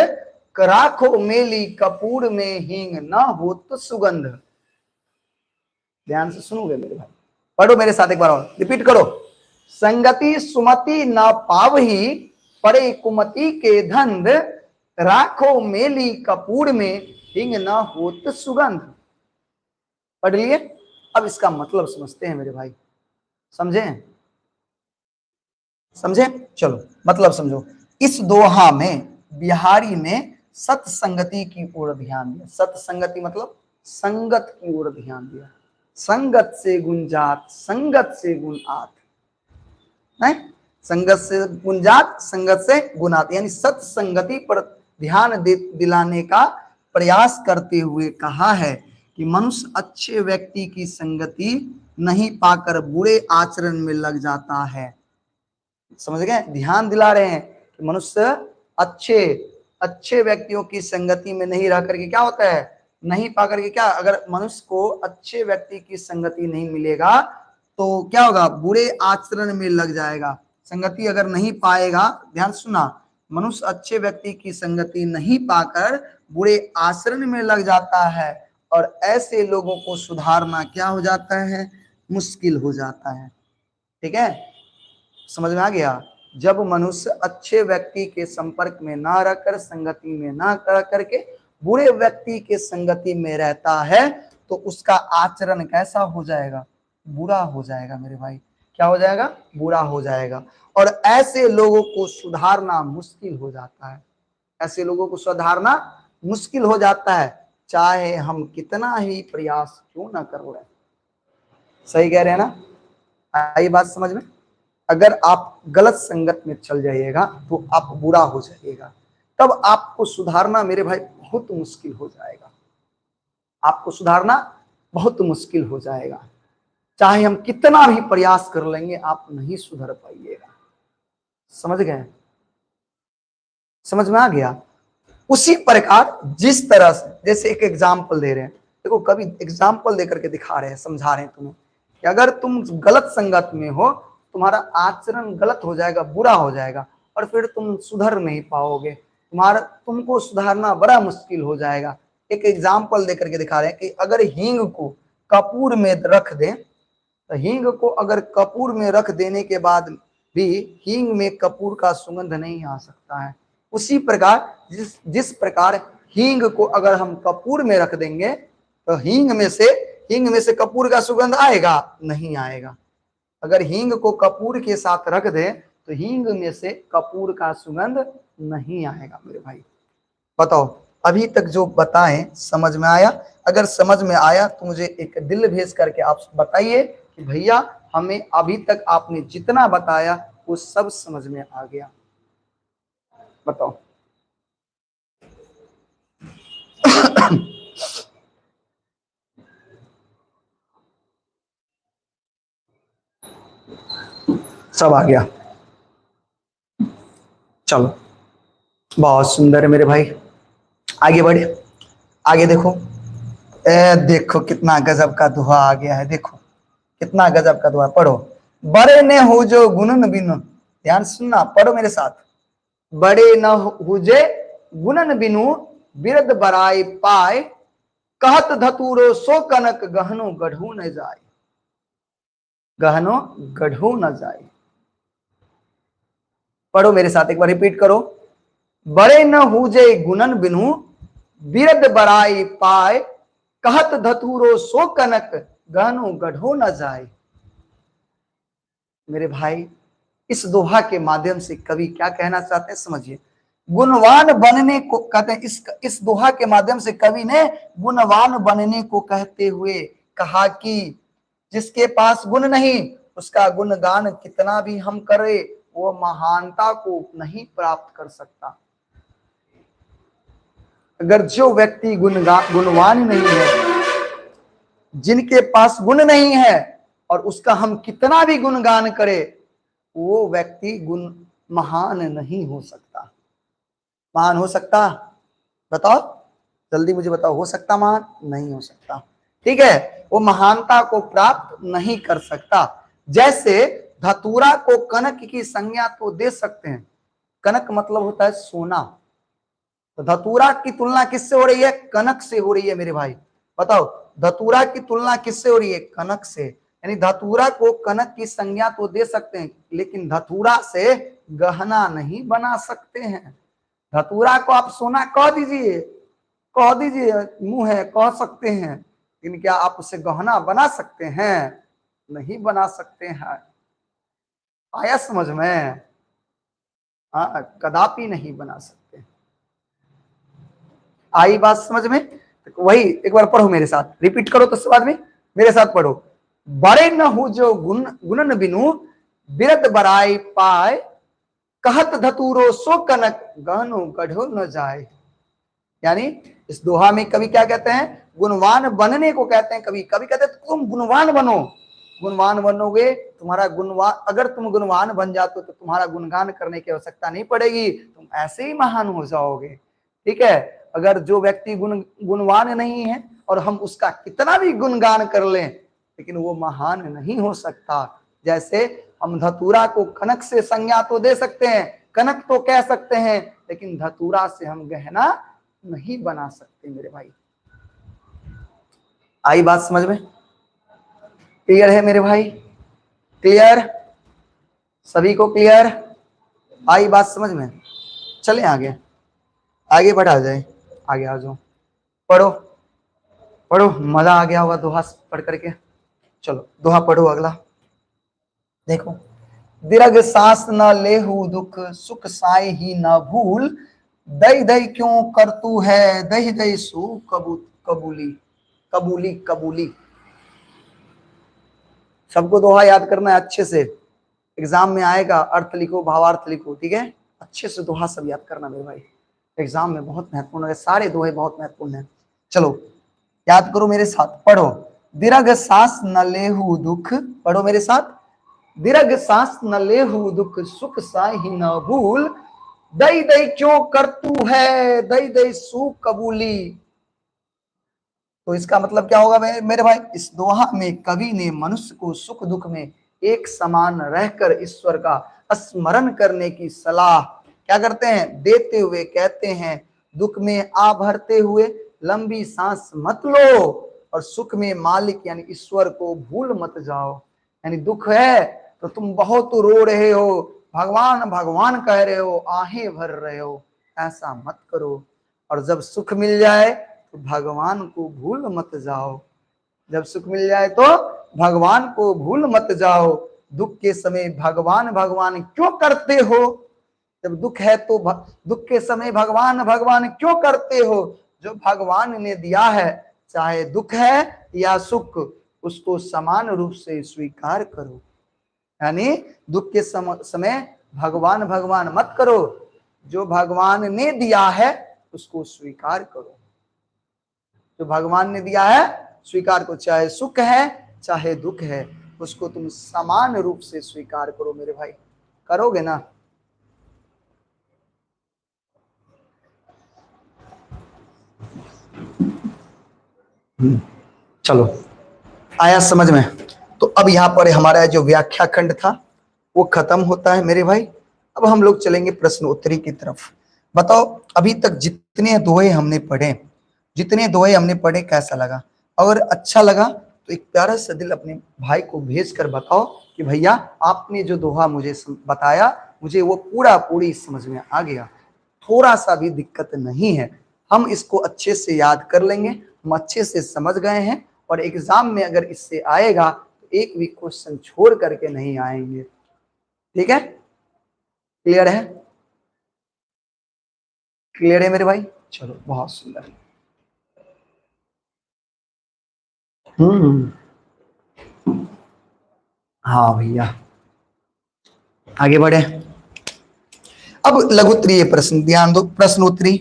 राखो मेली कपूर में हींग न होत सुगंध। ध्यान से सुनोगे मेरे भाई, पढ़ो मेरे साथ एक बार और, रिपीट करो। संगति सुमति न पावही पड़े कुमति के धंध, राखो मेली कपूर में हिंग न होत सुगंध। पढ़ लिए? अब इसका मतलब समझते हैं मेरे भाई, समझे? समझे? चलो मतलब समझो। इस दोहा में बिहारी ने सत्संगति की ओर ध्यान दिया। सत्संगति मतलब संगत की ओर ध्यान दिया। संगत से गुंजात, संगत से गुण आत, नहीं? संगत से गुंजात, संगत से गुणात, यानी सत्संगति पर ध्यान दिलाने का प्रयास करते हुए कहा है कि मनुष्य अच्छे व्यक्ति की संगति नहीं पाकर बुरे आचरण में लग जाता है। समझ गए? ध्यान दिला रहे हैं कि मनुष्य अच्छे व्यक्तियों की संगति में नहीं रह करके क्या होता है, नहीं पा करके क्या, अगर मनुष्य को अच्छे व्यक्ति की संगति नहीं मिलेगा तो क्या होगा, बुरे आचरण में लग जाएगा। संगति अगर नहीं पाएगा, ध्यान सुना, मनुष्य अच्छे व्यक्ति की संगति नहीं पाकर बुरे आचरण में लग जाता है और ऐसे लोगों को सुधारना क्या हो जाता है, मुश्किल हो जाता है। ठीक है, समझ में आ गया? जब मनुष्य अच्छे व्यक्ति के संपर्क में ना रहकर, संगति में ना कर करके बुरे व्यक्ति के संगति में रहता है तो उसका आचरण कैसा हो जाएगा, बुरा हो जाएगा मेरे भाई। क्या हो जाएगा, बुरा हो जाएगा। और ऐसे लोगों को सुधारना मुश्किल हो जाता है। ऐसे लोगों को सुधारना मुश्किल हो जाता है, चाहे हम कितना ही प्रयास क्यों ना कर रहे। सही कह रहे हैं ना? आई बात समझ में? अगर आप गलत संगत में चल जाइएगा तो आप बुरा हो जाइएगा, तब आपको सुधारना मेरे भाई बहुत मुश्किल हो जाएगा। आपको सुधारना बहुत मुश्किल हो जाएगा, चाहे हम कितना भी प्रयास कर लेंगे आप नहीं सुधर पाइएगा। समझ गए? समझ में आ गया? उसी प्रकार जिस तरह से, जैसे एक एग्जाम्पल दे रहे हैं, देखो कभी एग्जाम्पल दे करके दिखा रहे हैं, समझा रहे हैं तुम्हें कि अगर तुम गलत संगत में हो तुम्हारा आचरण गलत हो जाएगा, बुरा हो जाएगा और फिर तुम सुधर नहीं पाओगे, तुमको सुधारना बड़ा मुश्किल हो जाएगा। एक एग्जाम्पल दे करके दिखा रहे हैं कि अगर हींग को कपूर में रख दें तो हींग को अगर कपूर में रख देने के बाद भी हींग में कपूर का सुगंध नहीं आ सकता है। उसी प्रकार जिस प्रकार हींग को अगर हम कपूर में रख देंगे तो हींग में से कपूर का सुगंध आएगा? नहीं आएगा। अगर हींग को कपूर के साथ रख दे तो हींग में से कपूर का सुगंध नहीं आएगा मेरे भाई। बताओ अभी तक जो बताएं समझ में आया? अगर समझ में आया तो मुझे एक दिल भेज करके आप बताइए कि भैया हमें अभी तक आपने जितना बताया वो सब समझ में आ गया। बताओ। सब आ गया? चलो बहुत सुंदर है मेरे भाई, आगे बढ़े। आगे देखो, देखो कितना गजब का दोहा आ गया है, देखो कितना गजब का दोहा। पढ़ो, बड़े ने हो जो गुणन बिनु, ध्यान सुनना, पढ़ो मेरे साथ। बड़े न हुजे गुणन बिनु बिरद बराई पाए, कहत धतूरो सो कनक गहनो गढ़ू न जाए। गहनो गढ़ू न जाए। पढ़ो मेरे साथ, एक बार रिपीट करो। बड़े न हुजे गुणन बिनु, बिरद बराई पाए, कहत धतूरो सो कनक, गहनो गढ़ो न जाए। मेरे भाई, इस दोहा के माध्यम से कवि क्या कहना चाहते हैं समझिए। गुणवान बनने को कहते हैं, इस दोहा के माध्यम से कवि ने गुणवान बनने को कहते हुए कहा कि जिसके पास गुण नहीं, उसका गुणगान कितना भी हम करें, वो महानता को नहीं प्राप्त कर सकता। अगर जो व्यक्ति गुणवान नहीं है, जिनके पास गुण नहीं है, और उसका हम कितना भी गुणगान करें, वो व्यक्ति गुण महान नहीं हो सकता। महान हो सकता? बताओ जल्दी मुझे बताओ, हो सकता महान? नहीं हो सकता। ठीक है, वो महानता को प्राप्त नहीं कर सकता। जैसे धतूरा को कनक की संज्ञा तो दे सकते हैं, कनक मतलब होता है सोना, तो धतूरा की तुलना किससे हो रही है? कनक से हो रही है मेरे भाई। बताओ, धतूरा की तुलना किससे हो रही है? कनक से। यानी धतूरा को कनक की संज्ञा तो दे सकते हैं, लेकिन धतूरा से गहना नहीं बना सकते हैं। धतूरा को आप सोना कह दीजिए, मुंह है कह सकते हैं, लेकिन क्या आप उसे गहना बना सकते हैं? नहीं बना सकते हैं। आया समझ में? कदापि नहीं बना सकते। आई बात समझ में? तो वही एक बार पढ़ो मेरे साथ, रिपीट करो तो बाद में मेरे साथ पढ़ो। बड़े न हो जो गुणन बिनु, बिरद बराई पाए, कहत धतूरो सो कनक, गहनो गढ़ो न जाए। यानी इस दोहा में कवि क्या कहते हैं? गुणवान बनने को कहते हैं। कवि कहते हैं तुम गुणवान बनो, गुणवान बनोगे, तुम्हारा गुणवान, अगर तुम गुणवान बन जाते हो तो तुम्हारा गुणगान करने की आवश्यकता नहीं पड़ेगी, तुम ऐसे ही महान हो जाओगे। ठीक है, अगर जो व्यक्ति गुणवान नहीं है और हम उसका कितना भी गुणगान कर लें, लेकिन वो महान नहीं हो सकता। जैसे हम धतूरा को कनक से संज्ञा तो दे सकते हैं, कनक तो कह सकते हैं, लेकिन धतूरा से हम गहना नहीं बना सकते मेरे भाई। आई बात समझ में? क्लियर है मेरे भाई? क्लियर? सभी को क्लियर? आई बात समझ में? चले आगे, आगे बढ़ा जाए, आगे आ जाओ, पढ़ो पढ़ो, मजा आ गया होगा दोहा पढ़ करके। चलो दोहा पढ़ो अगला। देखो, दीर्घ सांस न लेहु दुख, सुख साई ही न भूल, दई दई क्यों करतू है, दही दही सु कबूली। कबूली कबूली, सबको दोहा याद करना है अच्छे से, एग्जाम में आएगा, अर्थ लिखो, भावार्थ लिखो। ठीक है, अच्छे से दोहा सब याद करना मेरे भाई, एग्जाम में बहुत महत्वपूर्ण है, सारे दोहे बहुत महत्वपूर्ण है। चलो याद करो मेरे साथ, पढ़ो। दीर्घ सांस न लेहु दुख, पढ़ो मेरे साथ। दीर्घ सांस न लेहु दुख, सुख साही न भूल, दई दई क्यों करतू है, दई दई सु कबूली। तो इसका मतलब क्या होगा मेरे भाई? इस दोहा में कवि ने मनुष्य को सुख दुख में एक समान रहकर ईश्वर का स्मरण करने की सलाह क्या करते हैं? देते हुए कहते हैं, दुख में आ भरते हुए लंबी सांस मत लो, और सुख में मालिक यानी ईश्वर को भूल मत जाओ। यानी दुख है तो तुम बहुत रो रहे हो, भगवान भगवान कह रहे हो, आहें भर रहे हो, ऐसा मत करो। और जब सुख मिल जाए तो भगवान को भूल मत जाओ, जब सुख मिल जाए तो भगवान को भूल मत जाओ। दुख के समय भगवान भगवान क्यों करते हो? जब दुख है तो दुख के समय भगवान भगवान क्यों करते हो? जो भगवान ने दिया है, चाहे दुख है या सुख, उसको समान रूप से स्वीकार करो। यानी दुख के समय भगवान भगवान मत करो, जो भगवान ने दिया है उसको स्वीकार करो। जो भगवान ने दिया है स्वीकार करो, चाहे सुख है चाहे दुख है, उसको तुम समान रूप से स्वीकार करो मेरे भाई। करोगे ना? चलो आया समझ में? तो अब यहाँ पर हमारा जो व्याख्या खंड था वो खत्म होता है मेरे भाई। अब हम लोग चलेंगे प्रश्न उत्तरी की तरफ। बताओ अभी तक जितने दोहे हमने पढ़े कैसा लगा? अगर अच्छा लगा तो एक प्यारा सा दिल अपने भाई को भेज कर बताओ कि भैया आपने जो दोहा मुझे बताया मुझे वो पूरा पूरी समझ में आ गया, थोड़ा सा भी दिक्कत नहीं है, हम इसको अच्छे से याद कर लेंगे, हम अच्छे से समझ गए हैं, और एग्जाम में अगर इससे आएगा तो एक भी क्वेश्चन छोड़ करके नहीं आएंगे। ठीक है, क्लियर है? क्लियर है मेरे भाई? चलो बहुत सुंदर। हम्म, हाँ भैया, आगे बढ़े। अब लघुत्तरीय प्रश्न ध्यान दो, प्रश्नोत्तरी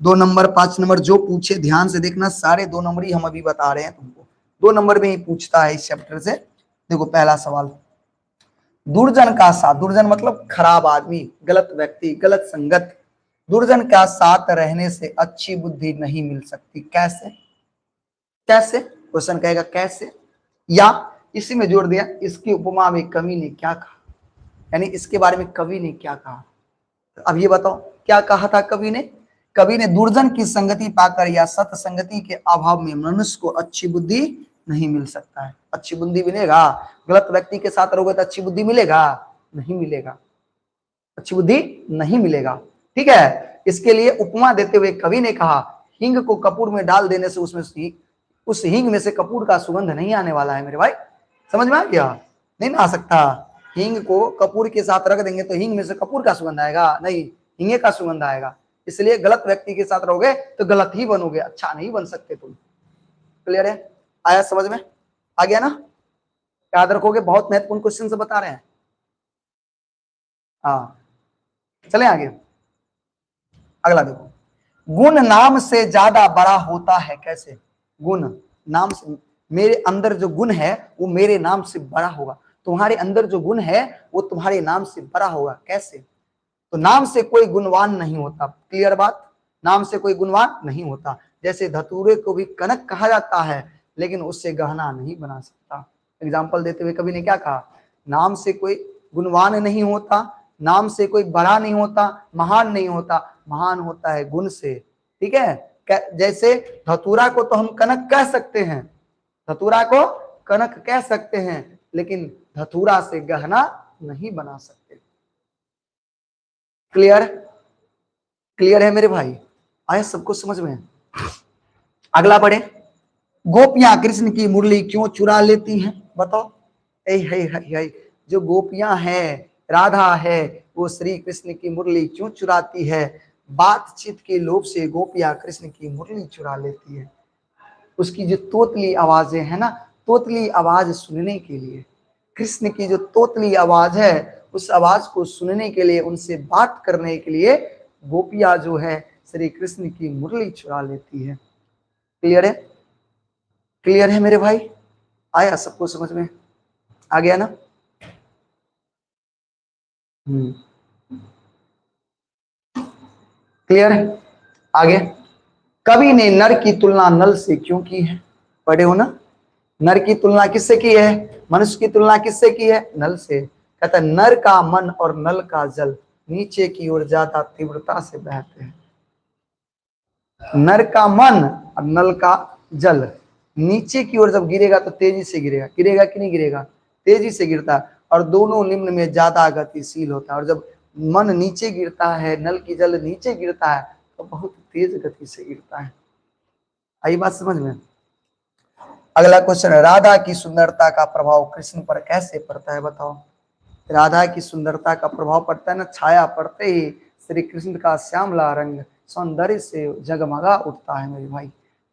2 नंबर 5 नंबर जो पूछे ध्यान से देखना, सारे 2 नंबर ही हम अभी बता रहे हैं तुमको, 2 नंबर में ही पूछता है इस चैप्टर से। देखो पहला सवाल, दुर्जन का साथ, दुर्जन मतलब खराब आदमी, गलत व्यक्ति, गलत संगत, दुर्जन का साथ रहने से अच्छी बुद्धि नहीं मिल सकती, कैसे? कैसे क्वेश्चन कहेगा कैसे, या इसी में जोड़ दिया, इसकी उपमा में कवि ने क्या कहा, यानी इसके बारे में कवि ने क्या कहा। अब ये बताओ क्या कहा था कवि ने? कवि ने दुर्जन की संगति पाकर या सत संगति के अभाव में मनुष्य को अच्छी बुद्धि नहीं मिल सकता है। अच्छी बुद्धि मिलेगा? गलत व्यक्ति के साथ रहोगे तो अच्छी बुद्धि मिलेगा? नहीं मिलेगा, अच्छी बुद्धि नहीं मिलेगा। ठीक है, इसके लिए उपमा देते हुए कवि ने कहा, हिंग को कपूर में डाल देने से उसमें उस हिंग में से कपूर का सुगंध नहीं आने वाला है मेरे भाई, समझ में आ गया? नहीं ना आ सकता। हिंग को कपूर के साथ रख देंगे तो हिंग में से कपूर का सुगंध आएगा? नहीं, हिंगे का सुगंध आएगा। इसलिए गलत व्यक्ति के साथ रहोगे तो गलत ही बनोगे, अच्छा नहीं बन सकते तुम। क्लियर है? आया समझ में? आ गया ना? याद रखोगे, बहुत महत्वपूर्ण क्वेश्चन से बता रहे हैं। हाँ, चले आगे। अगला देखो, गुण नाम से ज्यादा बड़ा होता है, कैसे? गुण नाम से, मेरे अंदर जो गुण है वो मेरे नाम से बड़ा होगा, तुम्हारे अंदर जो गुण है वो तुम्हारे नाम से बड़ा होगा, कैसे? तो नाम से कोई गुणवान नहीं होता, क्लियर बात, नाम से कोई गुणवान नहीं होता। जैसे धतूरे को भी कनक कहा जाता है लेकिन उससे गहना नहीं बना सकता। एग्जाम्पल देते हुए कवि ने क्या कहा? नाम से कोई गुणवान नहीं होता, नाम से कोई बड़ा नहीं होता, महान नहीं होता, महान होता है गुण से। ठीक है, जैसे धतूरा को तो हम कनक कह सकते हैं, धतूरा को कनक कह सकते हैं, लेकिन धतूरा से गहना नहीं बना सकते। क्लियर? क्लियर है मेरे भाई? आया सबको समझ में? अगला पढ़े, गोपियां कृष्ण की मुरली क्यों चुरा लेती हैं, बताओ। जो गोपियां हैं, राधा है, वो श्री कृष्ण की मुरली क्यों चुराती है? बातचीत के लोभ से गोपियां कृष्ण की मुरली चुरा लेती है। उसकी जो तोतली आवाजें है ना, तोतली आवाज सुनने के लिए, कृष्ण की जो तोतली आवाज है उस आवाज को सुनने के लिए, उनसे बात करने के लिए गोपियां जो है श्री कृष्ण की मुरली चुरा लेती है। क्लियर है? क्लियर है मेरे भाई? आया सबको समझ में? आ गया ना? क्लियर है? आगे, कवि ने नर की तुलना नल से क्यों की है? पढ़े हो ना? नर की तुलना किससे की है? मनुष्य की तुलना किससे की है? नल से। कहता है नर का मन और नल का जल नीचे की ओर ज्यादा तीव्रता से बहते हैं। नर का मन और नल का जल नीचे की ओर जब गिरेगा तो तेजी से गिरेगा, गिरेगा कि नहीं गिरेगा? तेजी से गिरता है, और दोनों निम्न में ज्यादा गतिशील होता है। और जब मन नीचे गिरता है, नल की जल नीचे गिरता है तो बहुत तेज गति से गिरता है। आई बात समझ में? अगला क्वेश्चन, राधा की सुंदरता का प्रभाव कृष्ण पर कैसे पड़ता है, बताओ। राधा की सुंदरता का प्रभाव पड़ता है ना, छाया पड़ते ही श्री कृष्ण का श्यामला रंग सौंदर्य से जगमगा उठता है मेरे भाई।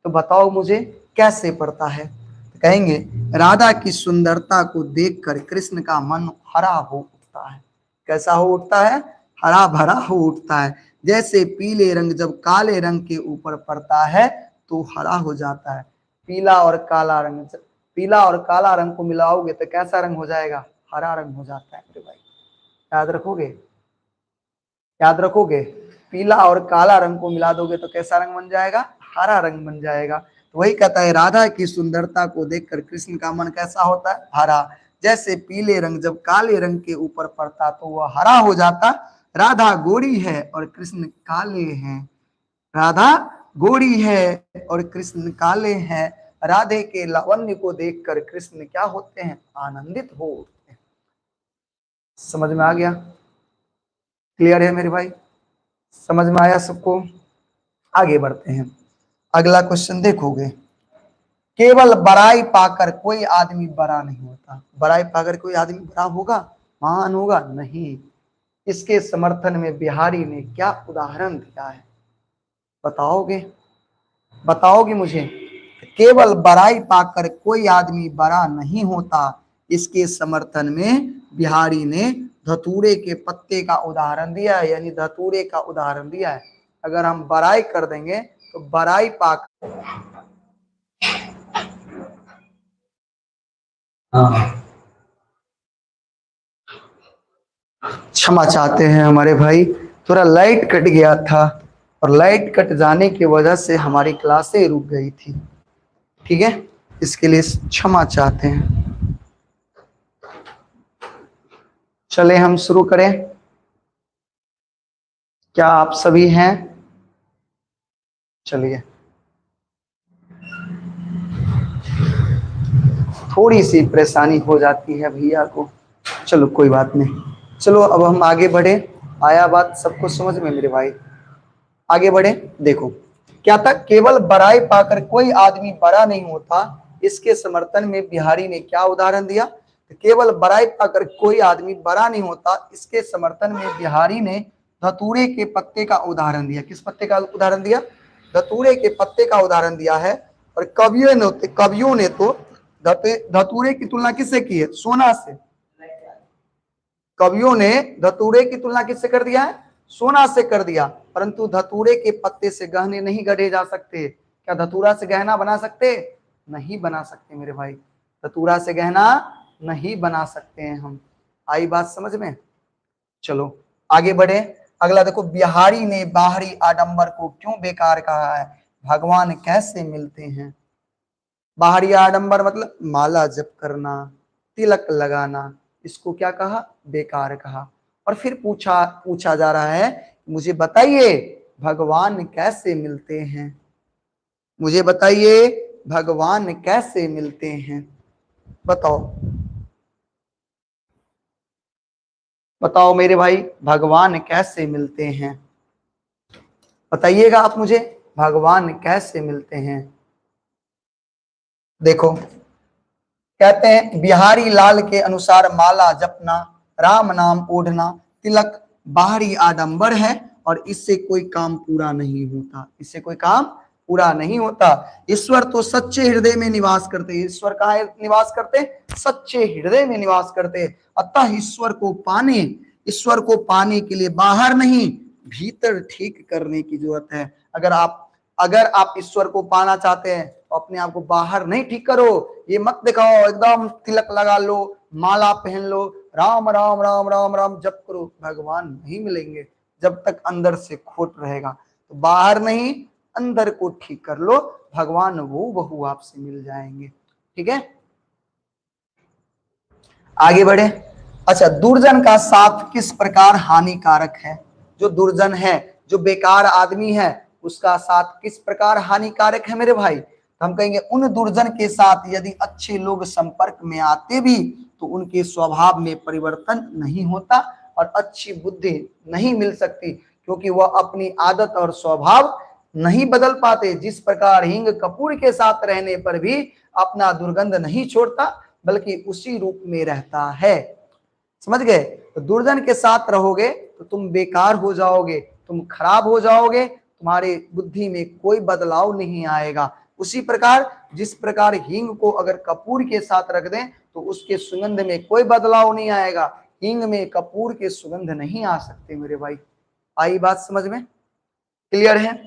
तो बताओ मुझे कैसे पड़ता है? तो कहेंगे राधा की सुंदरता को देखकर कृष्ण का मन हरा हो उठता है। कैसा हो उठता है? हरा भरा हो उठता है। जैसे पीले रंग जब काले रंग के ऊपर पड़ता है तो हरा हो जाता है। पीला और काला रंग, पीला और काला रंग को मिलाओगे तो कैसा रंग हो जाएगा? हरा रंग हो जाता है मेरे भाई। याद रखोगे? याद रखोगे? पीला और काला रंग को मिला दोगे तो कैसा रंग बन जाएगा? हरा रंग बन जाएगा। तो वही कहता है राधा की सुंदरता को देखकर कृष्ण का मन कैसा होता है? हरा। जैसे पीले रंग जब काले रंग के ऊपर पड़ता तो वह हरा हो जाता। राधा गोरी है और कृष्ण काले हैं, राधा गोरी है और कृष्ण काले हैं। राधे के लावण्य को देखकर कृष्ण क्या होते हैं? आनंदित हो उठते हैं। समझ में आ गया? क्लियर है मेरे भाई? समझ में आया सबको? आगे बढ़ते हैं। अगला क्वेश्चन देखोगे, केवल बड़ाई पाकर कोई आदमी बड़ा नहीं होता। बड़ाई पाकर कोई आदमी बड़ा होगा, महान होगा? नहीं। इसके समर्थन में बिहारी ने क्या उदाहरण दिया है? बताओगे? बताओगे मुझे? केवल बड़ाई पाकर कोई आदमी बड़ा नहीं होता, इसके समर्थन में बिहारी ने धतूरे के पत्ते का उदाहरण दिया है, यानी धतूरे का उदाहरण दिया है। अगर हम बड़ाई कर देंगे तो बड़ाई पाकर, क्षमा चाहते हैं हमारे भाई, थोड़ा लाइट कट गया था और लाइट कट जाने की वजह से हमारी क्लासें रुक गई थी। ठीक है, इसके लिए क्षमा चाहते हैं। चले हम शुरू करें। क्या आप सभी हैं? चलिए, थोड़ी सी परेशानी हो जाती है भैया को, चलो कोई बात नहीं। चलो अब हम आगे बढ़े। आया बात सबको समझ में मेरे भाई? आगे बढ़े। देखो क्या था, केवल बड़ाई पाकर कोई आदमी बड़ा नहीं होता, इसके समर्थन में बिहारी ने क्या उदाहरण दिया? केवल बड़ाई पाकर कोई आदमी बड़ा नहीं होता, इसके समर्थन में बिहारी ने धतूरे के पत्ते का उदाहरण दिया। किस पत्ते का उदाहरण दिया? धतूरे के पत्ते का उदाहरण दिया है। और कवियों ने तो धतूरे की तुलना किससे की है? सोना से। कवियों ने धतूरे की तुलना किससे कर दिया है? सोना से कर दिया। परंतु धतूरे के पत्ते से गहने नहीं गढ़े जा सकते। क्या धतूरा से गहना बना सकते? नहीं बना सकते मेरे भाई, धतूरा से गहना नहीं बना सकते हैं हम। आई बात समझ में? चलो आगे बढ़े। अगला देखो, बिहारी ने बाहरी आडंबर को क्यों बेकार कहा है? भगवान कैसे मिलते हैं? बाहरी आडंबर मतलब माला जप करना, तिलक लगाना, इसको क्या कहा? बेकार कहा। और फिर पूछा जा रहा है, मुझे बताइए भगवान कैसे मिलते हैं? मुझे बताइए भगवान कैसे मिलते हैं? बताओ बताओ मेरे भाई, भगवान कैसे मिलते हैं? बताइएगा आप मुझे, भगवान कैसे मिलते हैं? देखो कहते हैं, बिहारी लाल के अनुसार माला जपना, राम नाम ओढ़ना, तिलक बाहरी आडंबर है और इससे कोई काम पूरा नहीं होता। इससे कोई काम पूरा नहीं होता। ईश्वर तो सच्चे हृदय में निवास करते। ईश्वर कहाँ निवास करते? सच्चे हृदय में निवास करते। अतः ईश्वर को पाने के लिए बाहर नहीं, भीतर ठीक करने की जरूरत है। अगर आप ईश्वर को पाना चाहते हैं तो अपने आप को बाहर नहीं ठीक करो। ये मत दिखाओ एकदम तिलक लगा लो, माला पहन लो, राम राम राम राम राम जप करो, भगवान नहीं मिलेंगे जब तक अंदर से खोट रहेगा। तो बाहर नहीं, अंदर को ठीक कर लो, भगवान वो बहु आपसे मिल जाएंगे। ठीक है, आगे बढ़े। अच्छा, दुर्जन का साथ किस प्रकार हानिकारक है? जो दुर्जन है, जो बेकार आदमी है, उसका साथ किस प्रकार हानिकारक है मेरे भाई? तो हम कहेंगे, उन दुर्जन के साथ यदि अच्छे लोग संपर्क में आते भी तो उनके स्वभाव में परिवर्तन नहीं होता और अच्छी बुद्धि नहीं मिल सकती, क्योंकि वह अपनी आदत और स्वभाव नहीं बदल पाते। जिस प्रकार हींग कपूर के साथ रहने पर भी अपना दुर्गंध नहीं छोड़ता, बल्कि उसी रूप में रहता है। समझ गए? तो दुर्जन के साथ रहोगे तो तुम बेकार हो जाओगे, तुम खराब हो जाओगे, तुम्हारे बुद्धि में कोई बदलाव नहीं आएगा। उसी प्रकार जिस प्रकार हींग को अगर कपूर के साथ रख दें तो उसके सुगंध में कोई बदलाव नहीं आएगा। हींग में कपूर के सुगंध नहीं आ सकते मेरे भाई। आई बात समझ में? क्लियर है?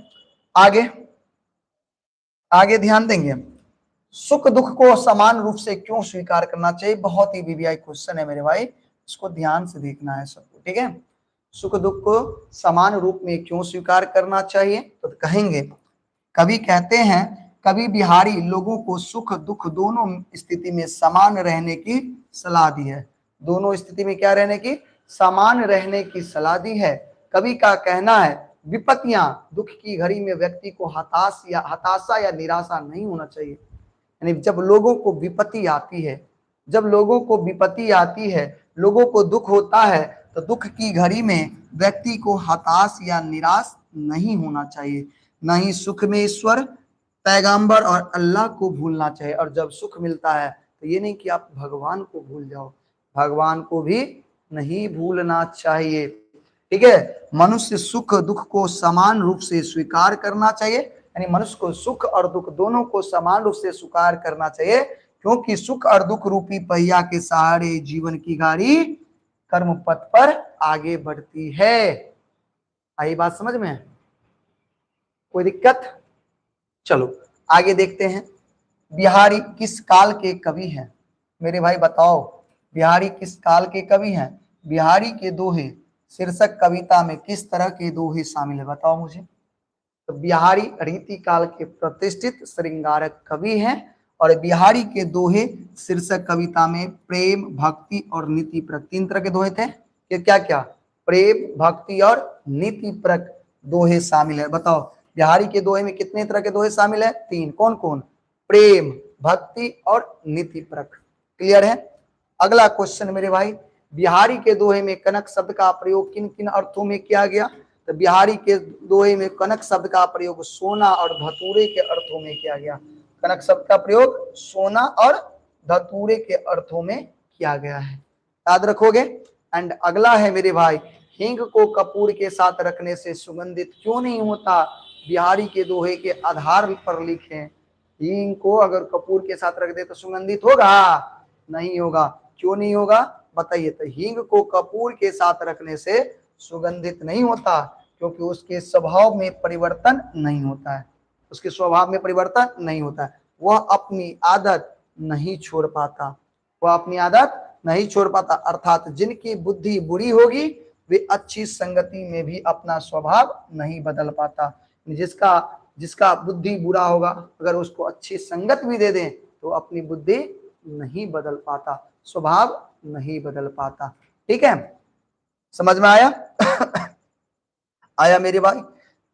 आगे आगे ध्यान देंगे। सुख दुख को समान रूप से क्यों स्वीकार करना चाहिए? बहुत ही वीवीआई क्वेश्चन है मेरे भाई, इसको ध्यान से देखना है सबको। ठीक है, सुख दुख को समान रूप में क्यों स्वीकार करना चाहिए? तो कहेंगे, कवि कहते हैं, कवि बिहारी लोगों को सुख दुख दोनों स्थिति में समान रहने की सलाह दी है। दोनों स्थिति में क्या रहने की? समान रहने की सलाह दी है। कवि का कहना है, विपत्तियां, दुख की घड़ी में व्यक्ति को हताशा या निराशा नहीं होना चाहिए। यानी जब लोगों को विपत्ति आती है, जब लोगों को विपत्ति आती है, लोगों को दुख होता है, तो दुख की घड़ी में व्यक्ति को हताश या निराश नहीं होना चाहिए, न ही सुख में ईश्वर, पैगंबर और अल्लाह को भूलना चाहिए। और जब सुख मिलता है तो ये नहीं कि आप भगवान को भूल जाओ, भगवान को भी नहीं भूलना चाहिए। ठीक है, मनुष्य सुख दुख को समान रूप से स्वीकार करना चाहिए, यानी मनुष्य को सुख और दुख दोनों को समान रूप से स्वीकार करना चाहिए, क्योंकि सुख और दुख रूपी पहिया के सहारे जीवन की गाड़ी कर्म पथ पर आगे बढ़ती है। आई बात समझ में? कोई दिक्कत? चलो आगे देखते हैं। बिहारी किस काल के कवि हैं? मेरे भाई बताओ, बिहारी किस काल के कवि हैं? बिहारी के दोहे शीर्षक कविता में किस तरह के दोहे शामिल है, बताओ मुझे। तो बिहारी रीति काल के प्रतिष्ठित श्रृंगारक कवि हैं, और बिहारी के दोहे शीर्षक कविता में प्रेम, भक्ति और नीति परक, तीन तरह के दोहे थे। ये क्या क्या? प्रेम, भक्ति और नीति परक दोहे शामिल है। बताओ बिहारी के दोहे में कितने तरह के दोहे शामिल है? तीन। कौन कौन? प्रेम, भक्ति और नीति परक। क्लियर है? अगला क्वेश्चन मेरे भाई, बिहारी के दोहे में कनक शब्द का प्रयोग किन किन अर्थों में किया गया? तो बिहारी के दोहे में कनक शब्द का प्रयोग सोना और धतूरे के अर्थों में किया गया। कनक शब्द का प्रयोग सोना और धतूरे के अर्थों में किया गया है, याद रखोगे। एंड अगला है मेरे भाई, हींग को कपूर के साथ रखने से सुगंधित क्यों नहीं होता? बिहारी के दोहे के आधार पर लिखें। हींग को अगर कपूर के साथ रख दे तो सुगंधित होगा? नहीं होगा। क्यों नहीं होगा बताइए। तो हींग को कपूर के साथ रखने से सुगंधित नहीं होता, क्योंकि उसके स्वभाव में परिवर्तन नहीं होता है, उसके स्वभाव में परिवर्तन नहीं होता है, वह अपनी आदत नहीं छोड़ पाता, वह अपनी आदत नहीं छोड़ पाता। अर्थात जिनकी बुद्धि बुरी होगी वे अच्छी संगति में भी अपना स्वभाव नहीं बदल पाता। जिसका बुद्धि बुरा होगा, अगर उसको अच्छी संगत भी दे दें तो अपनी बुद्धि नहीं बदल पाता, स्वभाव नहीं बदल पाता। ठीक है, समझ में आया? आया मेरे भाई?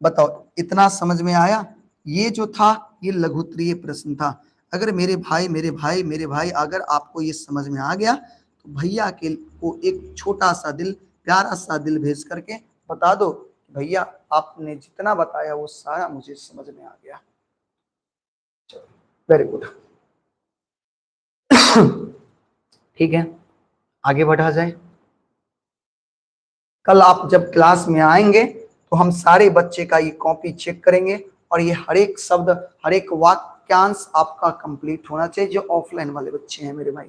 बताओ इतना समझ में आया? ये जो था ये लघुत्तरीय प्रश्न था। अगर मेरे भाई अगर आपको ये समझ में आ गया तो भैया के को एक छोटा सा दिल, प्यारा सा दिल भेज करके बता दो, भैया आपने जितना बताया वो सारा मुझे समझ में आ गया। चलो वेरी गुड। ठीक है, आगे बढ़ा जाए। कल आप जब क्लास में आएंगे तो हम सारे बच्चे का ये कॉपी चेक करेंगे, और ये हर एक शब्द, हर एक वाक्यांश आपका कंप्लीट होना चाहिए, जो ऑफलाइन वाले बच्चे हैं मेरे भाई।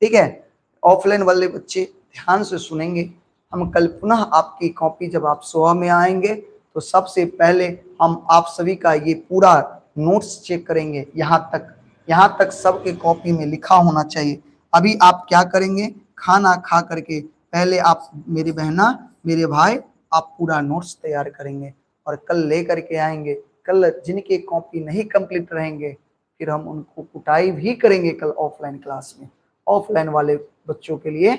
ठीक है, ऑफलाइन वाले बच्चे ध्यान से सुनेंगे। हम कल पुनः आपकी कॉपी जब आप सुबह में आएंगे तो सबसे पहले हम आप सभी का ये पूरा नोट्स चेक करेंगे। यहाँ तक सबके कॉपी में लिखा होना चाहिए। अभी आप क्या करेंगे, खाना खा करके पहले आप मेरी बहना मेरे भाई आप पूरा नोट्स तैयार करेंगे, और कल ले करके आएंगे। कल जिनके कॉपी नहीं कंप्लीट रहेंगे फिर हम उनको कुटाई भी करेंगे कल ऑफलाइन क्लास में। ऑफलाइन वाले बच्चों के लिए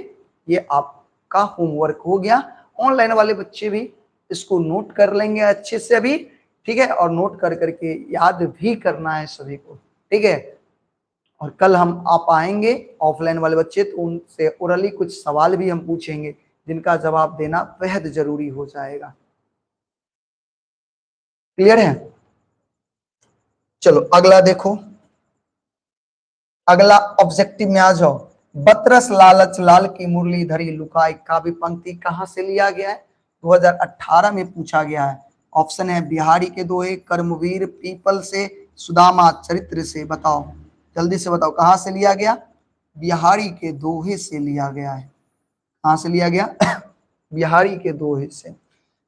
ये आपका होमवर्क हो गया। ऑनलाइन वाले बच्चे भी इसको नोट कर लेंगे अच्छे से अभी। ठीक है, और नोट कर करके याद भी करना है सभी को। ठीक है, और कल हम आप आएंगे ऑफलाइन वाले बच्चे तो उनसे ओरली कुछ सवाल भी हम पूछेंगे जिनका जवाब देना बेहद जरूरी हो जाएगा। क्लियर है? चलो अगला देखो, अगला ऑब्जेक्टिव में आ जाओ। बतरस लालच लाल की मुरली धरी लुकाई काव्य पंक्ति कहां से लिया गया है? 2018 में पूछा गया है। ऑप्शन है बिहारी के दोहे, कर्मवीर, पीपल से, सुदामा चरित्र से। बताओ जल्दी से बताओ कहां से लिया गया? बिहारी के दोहे से लिया गया है। कहां से लिया गया? बिहारी के दोहे से।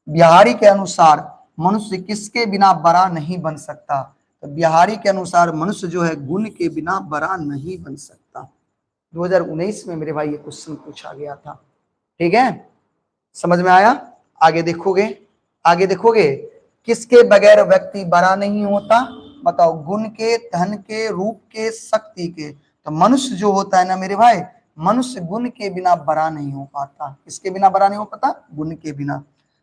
बिहारी के अनुसार मनुष्य किसके बिना बड़ा नहीं बन सकता? तो बिहारी के अनुसार मनुष्य जो है गुण के बिना बड़ा नहीं बन सकता। 2019 में मेरे भाई ये क्वेश्चन पूछा गया था। ठीक है, समझ में आया? आगे देखोगे किसके बगैर व्यक्ति बड़ा नहीं होता? बताओ गुण के, धन के, रूप के, शक्ति के। तो मनुष्य जो होता है ना मेरे भाई, मनुष्य गुण के बिना बड़ा नहीं हो पाता। किसके बिना बड़ा नहीं हो पाता? गुण के बिना।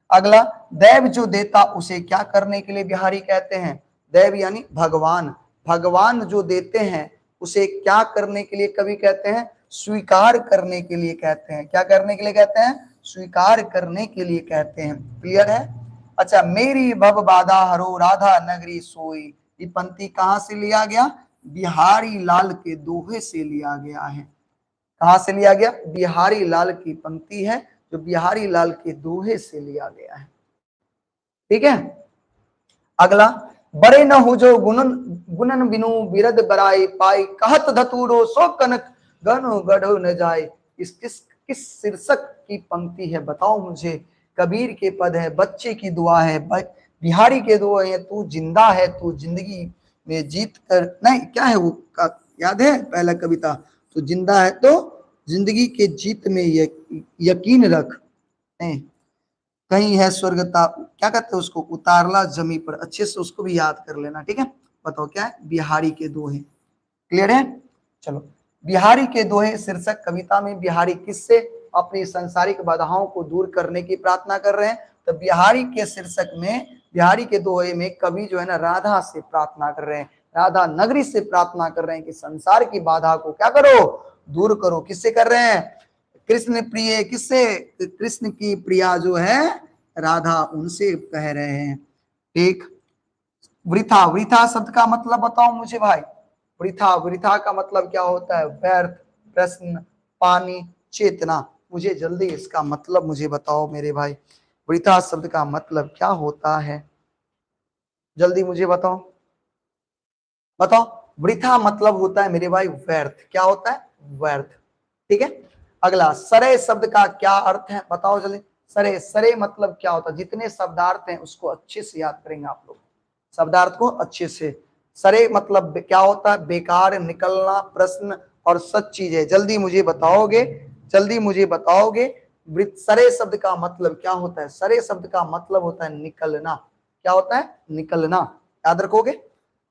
अगला, दैव जो देता उसे क्या करने के लिए बिहारी कहते हैं? दैव यानी भगवान। भगवान जो देते हैं उसे क्या करने के लिए कवि कहते हैं? स्वीकार करने के लिए कहते हैं। क्या करने के लिए कहते हैं? स्वीकार करने के लिए कहते हैं। क्लियर है? अच्छा, मेरी भव बाधा हरो राधा नगरी सोई, ये पंक्ति कहां से लिया गया? बिहारी लाल के दोहे से लिया गया है। कहां से लिया गया? बिहारी लाल की पंक्ति है जो बिहारी लाल के दोहे से लिया गया है। ठीक है, अगला, बड़े न हो जो गुणन गुणन बिनु बिरद बराई पाई, कहत धतूरो सो कनक गनो गढ़ो न जाए। इस किस शीर्षक की पंक्ति है बताओ मुझे? कबीर के पद है, बच्चे की दुआ है, बिहारी के दुआ है, तू जिंदा है तू जिंदगी में जीत कर, नहीं क्या है वो याद है पहला कविता? तो जिंदा है तो जिंदगी के जीत में यकीन रख, नहीं कहीं है स्वर्गता, क्या कहते हैं उसको, उतारला जमी पर, अच्छे से उसको भी याद कर लेना। ठीक है, बताओ क्या है? बिहारी के दोहे। क्लियर है? चलो, बिहारी के दोहे शीर्षक कविता में बिहारी किससे अपनी सांसारिक बाधाओं को दूर करने की प्रार्थना कर रहे हैं? तो बिहारी के शीर्षक में, बिहारी के दोहे में कवि जो है ना राधा से प्रार्थना कर रहे हैं, राधा नगरी से प्रार्थना कर रहे हैं कि संसार की बाधा को क्या करो? दूर करो। किससे कर रहे हैं? कृष्ण प्रिय, किससे? कृष्ण की प्रिया जो है राधा, उनसे कह रहे हैं। ठीक, वृथा, वृथा शब्द का मतलब बताओ मुझे भाई। वृथा, वृथा का मतलब क्या होता है? व्यर्थ, प्रश्न, पानी, चेतना। मुझे जल्दी इसका मतलब मुझे बताओ मेरे भाई, वृथा शब्द का मतलब क्या होता है? जल्दी मुझे बताओ, बताओ। वृथा मतलब होता है मेरे भाई व्यर्थ। क्या होता है? व्यर्थ। ठीक है, अगला, सरे शब्द का क्या अर्थ है बताओ जल्दी। सरे, सरे मतलब क्या होता है? जितने शब्दार्थ हैं उसको अच्छे से याद करेंगे आप लोग, शब्दार्थ को अच्छे से। सरे मतलब क्या होता है? बेकार, निकलना, प्रश्न और सच चीज है। जल्दी मुझे बताओगे, जल्दी मुझे बताओगे सरे शब्द का मतलब क्या होता है? सरे शब्द का मतलब होता है निकलना। क्या होता है? निकलना। याद रखोगे।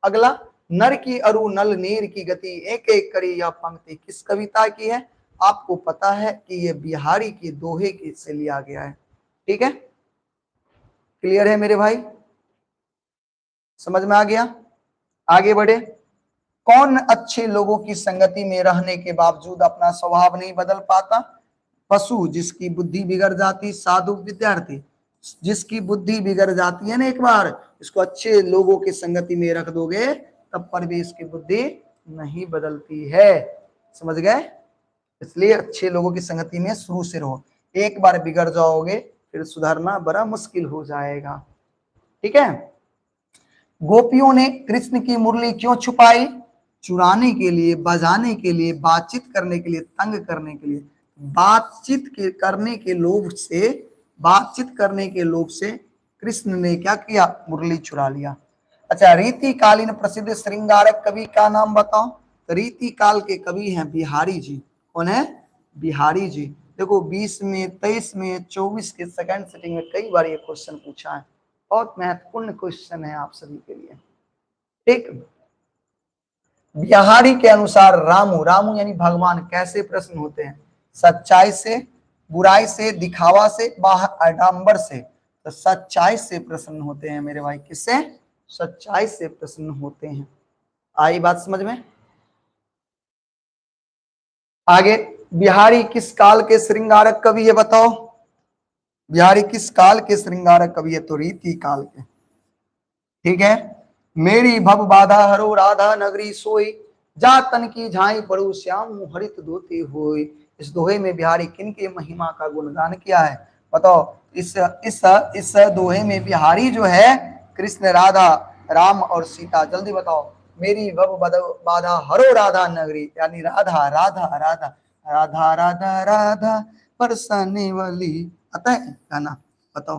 अगला, नर की अरु नल नीर की गति, एक एक करी यह पंक्ति किस कविता की है? आपको पता है कि ये बिहारी के दोहे के से लिया गया है। ठीक है, क्लियर है मेरे भाई? समझ में आ गया? आगे बढ़े। कौन अच्छे लोगों की संगति में रहने के बावजूद अपना स्वभाव नहीं बदल पाता? पशु जिसकी बुद्धि बिगड़ जाती, साधु विद्यार्थी जिसकी बुद्धि बिगड़ जाती है ना, एक बार इसको अच्छे लोगों की संगति में रख दोगे तब पर भी इसकी बुद्धि नहीं बदलती है। समझ गए? इसलिए अच्छे लोगों की संगति में शुरू से रहो, एक बार बिगड़ जाओगे फिर सुधरना बड़ा मुश्किल हो जाएगा। ठीक है, गोपियों ने कृष्ण की मुरली क्यों छुपाई? चुराने के लिए, बजाने के लिए, बातचीत करने के लिए, तंग करने के लिए। करने के लोभ से, बातचीत करने के लोभ से कृष्ण ने क्या किया? मुरली चुरा लिया। अच्छा, रीतिकालीन प्रसिद्ध श्रृंगारक कवि का नाम बताओ। तो रीति काल के कवि हैं बिहारी जी। कौन है? बिहारी जी। देखो 20 में, 23 में, 24 के सेकंड सिटिंग में कई बार ये क्वेश्चन पूछा है, बहुत महत्वपूर्ण क्वेश्चन है आप सभी के लिए। ठीक, बिहारी के अनुसार रामू, रामू यानी भगवान, कैसे प्रश्न होते हैं? सच्चाई से, बुराई से, दिखावा से, आडंबर से। तो सच्चाई से प्रश्न होते हैं मेरे भाई। किससे? सच्चाई से प्रश्न होते हैं। आई बात समझ में? आगे, बिहारी किस काल के श्रृंगारक कवि है बताओ? बिहारी किस काल के श्रृंगारक कवि है? तो रीति काल के। ठीक है, मेरी भव बाधा हरो राधा नगरी सोई, जा तन की झाई पड़ू श्याम हरित धोते होय। इस दोहे में बिहारी किन के महिमा का गुणगान किया है बताओ? इस दोहे में बिहारी जो है कृष्ण, राधा, राम और सीता। जल्दी बताओ। मेरी भव बाधा हरो राधा नगरी, यानी राधा राधा राधा राधा राधा राधा बरसाने वाली, आता है गाना? बताओ,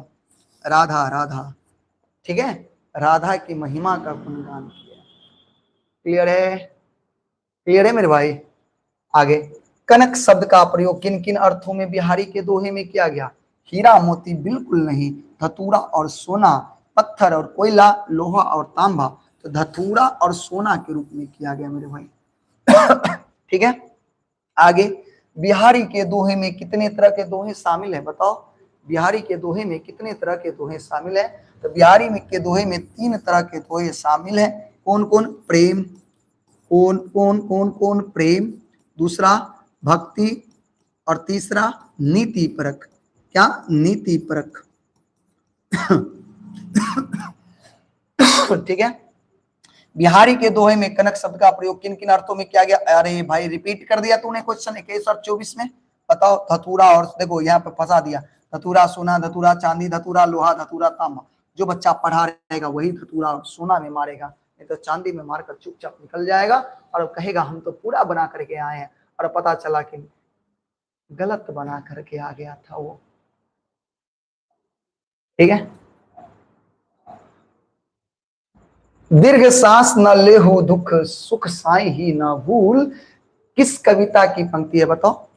राधा राधा। ठीक है, राधा की महिमा का गुणगान किया। क्लियर है? क्लियर है मेरे भाई? आगे, कनक शब्द का प्रयोग किन किन अर्थों में बिहारी के दोहे में किया गया? हीरा मोती बिल्कुल नहीं, धतूरा और सोना, पत्थर और कोयला, लोहा और तांबा। तो धतूरा और सोना के रूप में किया गया मेरे भाई। ठीक है, आगे, बिहारी के दोहे में कितने तरह के दोहे शामिल है बताओ? बिहारी के दोहे में कितने तरह के दोहे शामिल है? तो बिहारी में के दोहे में 3 तरह के दोहे शामिल है। कौन कौन? प्रेम, कौन कौन कौन कौन? प्रेम, दूसरा भक्ति और तीसरा नीति परक। क्या, नीति परक। ठीक है। बिहारी के दोहे में कनक शब्द का प्रयोग किन किन अर्थों में किया गया? अरे भाई रिपीट कर दिया तूने क्वेश्चन 21 और 24 में। बताओ। धतूरा, और देखो यहाँ पे फंसा दिया, धतूरा सोना, धतूरा चांदी, धतूरा लोहा, धतूरा तांबा। जो बच्चा पढ़ा रहेगा वही धतूरा सोना में मारेगा, नहीं तो चांदी में मारकर चुपचाप निकल जाएगा और कहेगा हम तो पूरा बना करके आए हैं, और पता चला कि गलत बना करके आ गया था वो। ठीक है। दीर्घ सांस न ले हो दुख, सुख साई ही न भूल, किस कविता की पंक्ति है बताओ?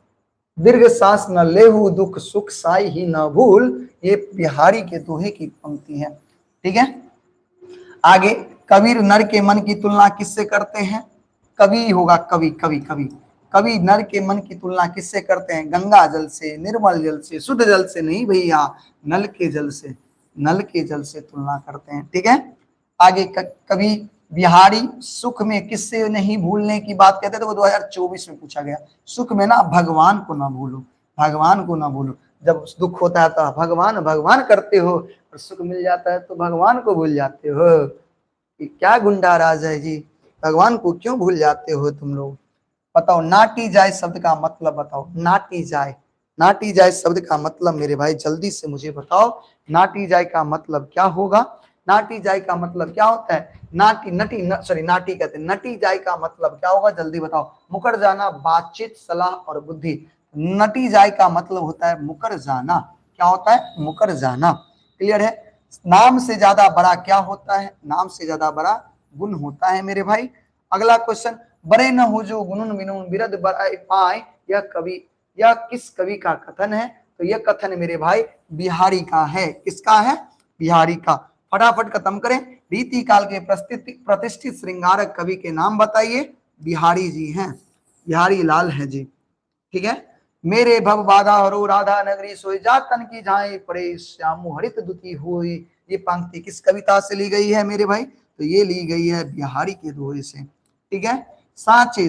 दीर्घ सांस न ले हो दुख, सुख साई ही न भूल, ये बिहारी के दोहे की पंक्ति है। ठीक है। आगे, कबीर नर के मन की तुलना किससे करते हैं? कवि होगा, कवि कवि कवि। कवि नर के मन की तुलना किससे करते हैं? गंगा जल से, निर्मल जल से, शुद्ध जल से नहीं भैया, नल के जल से, नल के जल से तुलना करते हैं। ठीक है। आगे, कवि बिहारी सुख में किससे नहीं भूलने की बात कहते थे? वो 2024 में पूछा गया। सुख में ना भगवान को ना भूलो, भगवान को ना भूलो। जब दुख होता है तो भगवान भगवान करते हो, और सुख मिल जाता है तो भगवान को भूल जाते हो। क्या गुंडा राज है जी, भगवान को क्यों भूल जाते हो तुम लोग? बताओ, नाटी जाए शब्द का मतलब बताओ। नाटी जाए, नाटी जाए शब्द का मतलब मेरे भाई जल्दी से मुझे बताओ, नाटी जाए का मतलब क्या होगा? नाटी जाए का मतलब क्या होता है? नाटी नटी सॉरी नाटी कहते हैं, नटी जाए का मतलब क्या होगा जल्दी बताओ? मुकर जाना, बातचीत, सलाह और बुद्धि। नटी जाए का मतलब होता है मुकर जाना। क्या होता है? मुकर जाना। क्लियर है। नाम से ज्यादा बड़ा क्या होता है? नाम से ज्यादा बड़ा गुण होता है मेरे भाई। अगला क्वेश्चन, बड़े न हो जो गुणुन विनुन बिरद बड़ाई पाए, यह कवि, यह किस कवि का कथन है? तो यह कथन मेरे भाई बिहारी का है। किसका है? बिहारी का। फटाफट खत्म करें। रीति काल के प्रतिष्ठित श्रृंगारक कवि के नाम बताइए। बिहारी जी हैं, बिहारी लाल है जी। ठीक है। मेरे भव बाधा हरो राधा नगरी सोई, जा तन की झाई पड़े श्यामु हरित दुती हुई। ये पंक्ति किस कविता से ली गई है मेरे भाई? तो ये ली गई है बिहारी के दोहे से। ठीक है। साचे,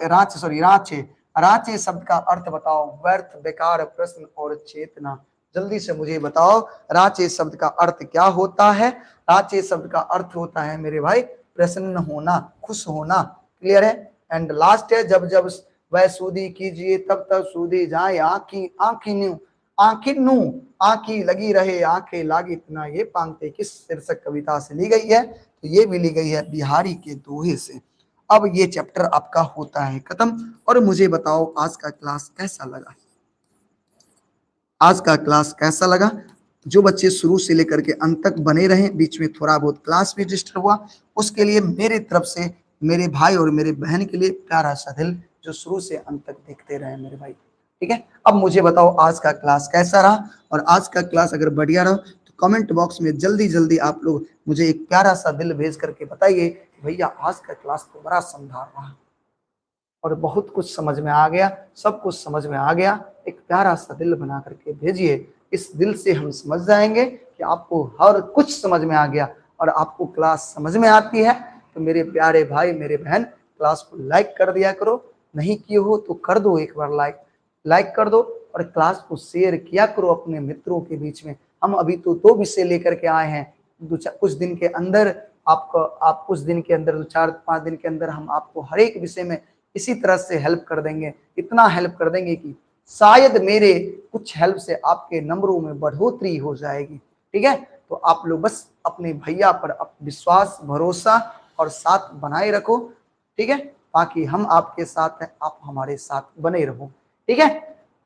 राचे सॉरी राचे, राचे शब्द का अर्थ बताओ। व्यर्थ, बेकार, प्रश्न और चेतना। जल्दी से मुझे बताओ, राचे शब्द का अर्थ क्या होता है? राचे शब्द का अर्थ होता है मेरे भाई प्रसन्न होना, खुश होना। क्लियर है। एंड लास्ट है, जब जब वह सूदी कीजिए तब तब सूदी जाए आखी, आखी लगी रहे, आंखें लागी इतना। ये पंक्ति किस शीर्षक कविता से ली गई है? तो ये भी ली गई है बिहारी के दोहे से। अब ये चैप्टर आपका होता है खत्म। और मुझे बताओ आज का क्लास कैसा लगा? आज का क्लास कैसा लगा? जो बच्चे शुरू से लेकर के अंत तक बने रहे, बीच में थोड़ा बहुत क्लास भी डिस्टर्ब हुआ, उसके लिए मेरे तरफ से, मेरे भाई और मेरे बहन के लिए प्यारा सा दिल, जो शुरू से अंत तक देखते रहे मेरे भाई। ठीक है। अब मुझे बताओ आज का क्लास कैसा रहा? और आज का क्लास अगर बढ़िया रहा तो कमेंट बॉक्स में जल्दी जल्दी आप लोग मुझे एक प्यारा सा दिल भेज करके बताइए भैया आज का क्लास तो बड़ा शानदार रहा और बहुत कुछ समझ में आ गया, सब कुछ समझ में आ गया। एक प्यारा सा दिल बना करके भेजिए। इस दिल से हम समझ जाएंगे कि आपको हर कुछ समझ में आ गया और आपको क्लास समझ में आती है। तो मेरे प्यारे भाई, मेरे बहन, क्लास को लाइक कर दिया करो। नहीं किए हो तो कर दो, एक बार लाइक कर दो और क्लास को शेयर किया करो अपने मित्रों के बीच में। हम अभी तो 2 विषय लेकर के आए हैं। कुछ दिन के अंदर आप कुछ दिन के अंदर 4-5 दिन के अंदर हम आपको हर एक विषय में इसी तरह से हेल्प कर देंगे। इतना हेल्प कर देंगे कि शायद मेरे कुछ हेल्प से आपके नंबरों में बढ़ोतरी हो जाएगी। ठीक है। तो आप लोग बस अपने भैया पर विश्वास, भरोसा और साथ बनाए रखो। ठीक है। बाकी हम आपके साथ हैं, आप हमारे साथ बने रहो। ठीक है।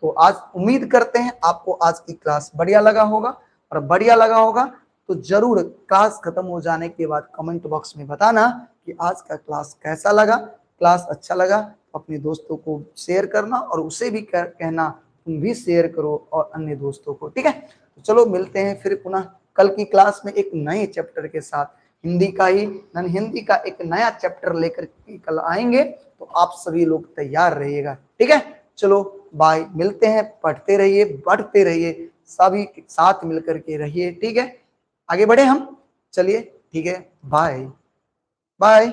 तो आज उम्मीद करते हैं आपको आज की क्लास बढ़िया लगा होगा, और बढ़िया लगा होगा तो जरूर क्लास खत्म हो जाने के बाद कमेंट बॉक्स में बताना कि आज का क्लास कैसा लगा। क्लास अच्छा लगा तो अपने दोस्तों को शेयर करना और उसे भी कहना तुम भी शेयर करो और अन्य दोस्तों को। ठीक है। तो चलो मिलते हैं फिर पुनः कल की क्लास में एक नए चैप्टर के साथ। हिंदी का एक नया चैप्टर लेकर के कल आएंगे, तो आप सभी लोग तैयार रहिएगा। ठीक है। चलो बाय, मिलते हैं। पढ़ते रहिए, बढ़ते रहिए, सभी साथ मिलकर के रहिए। ठीक है। आगे बढ़े हम, चलिए। ठीक है। Bye bye.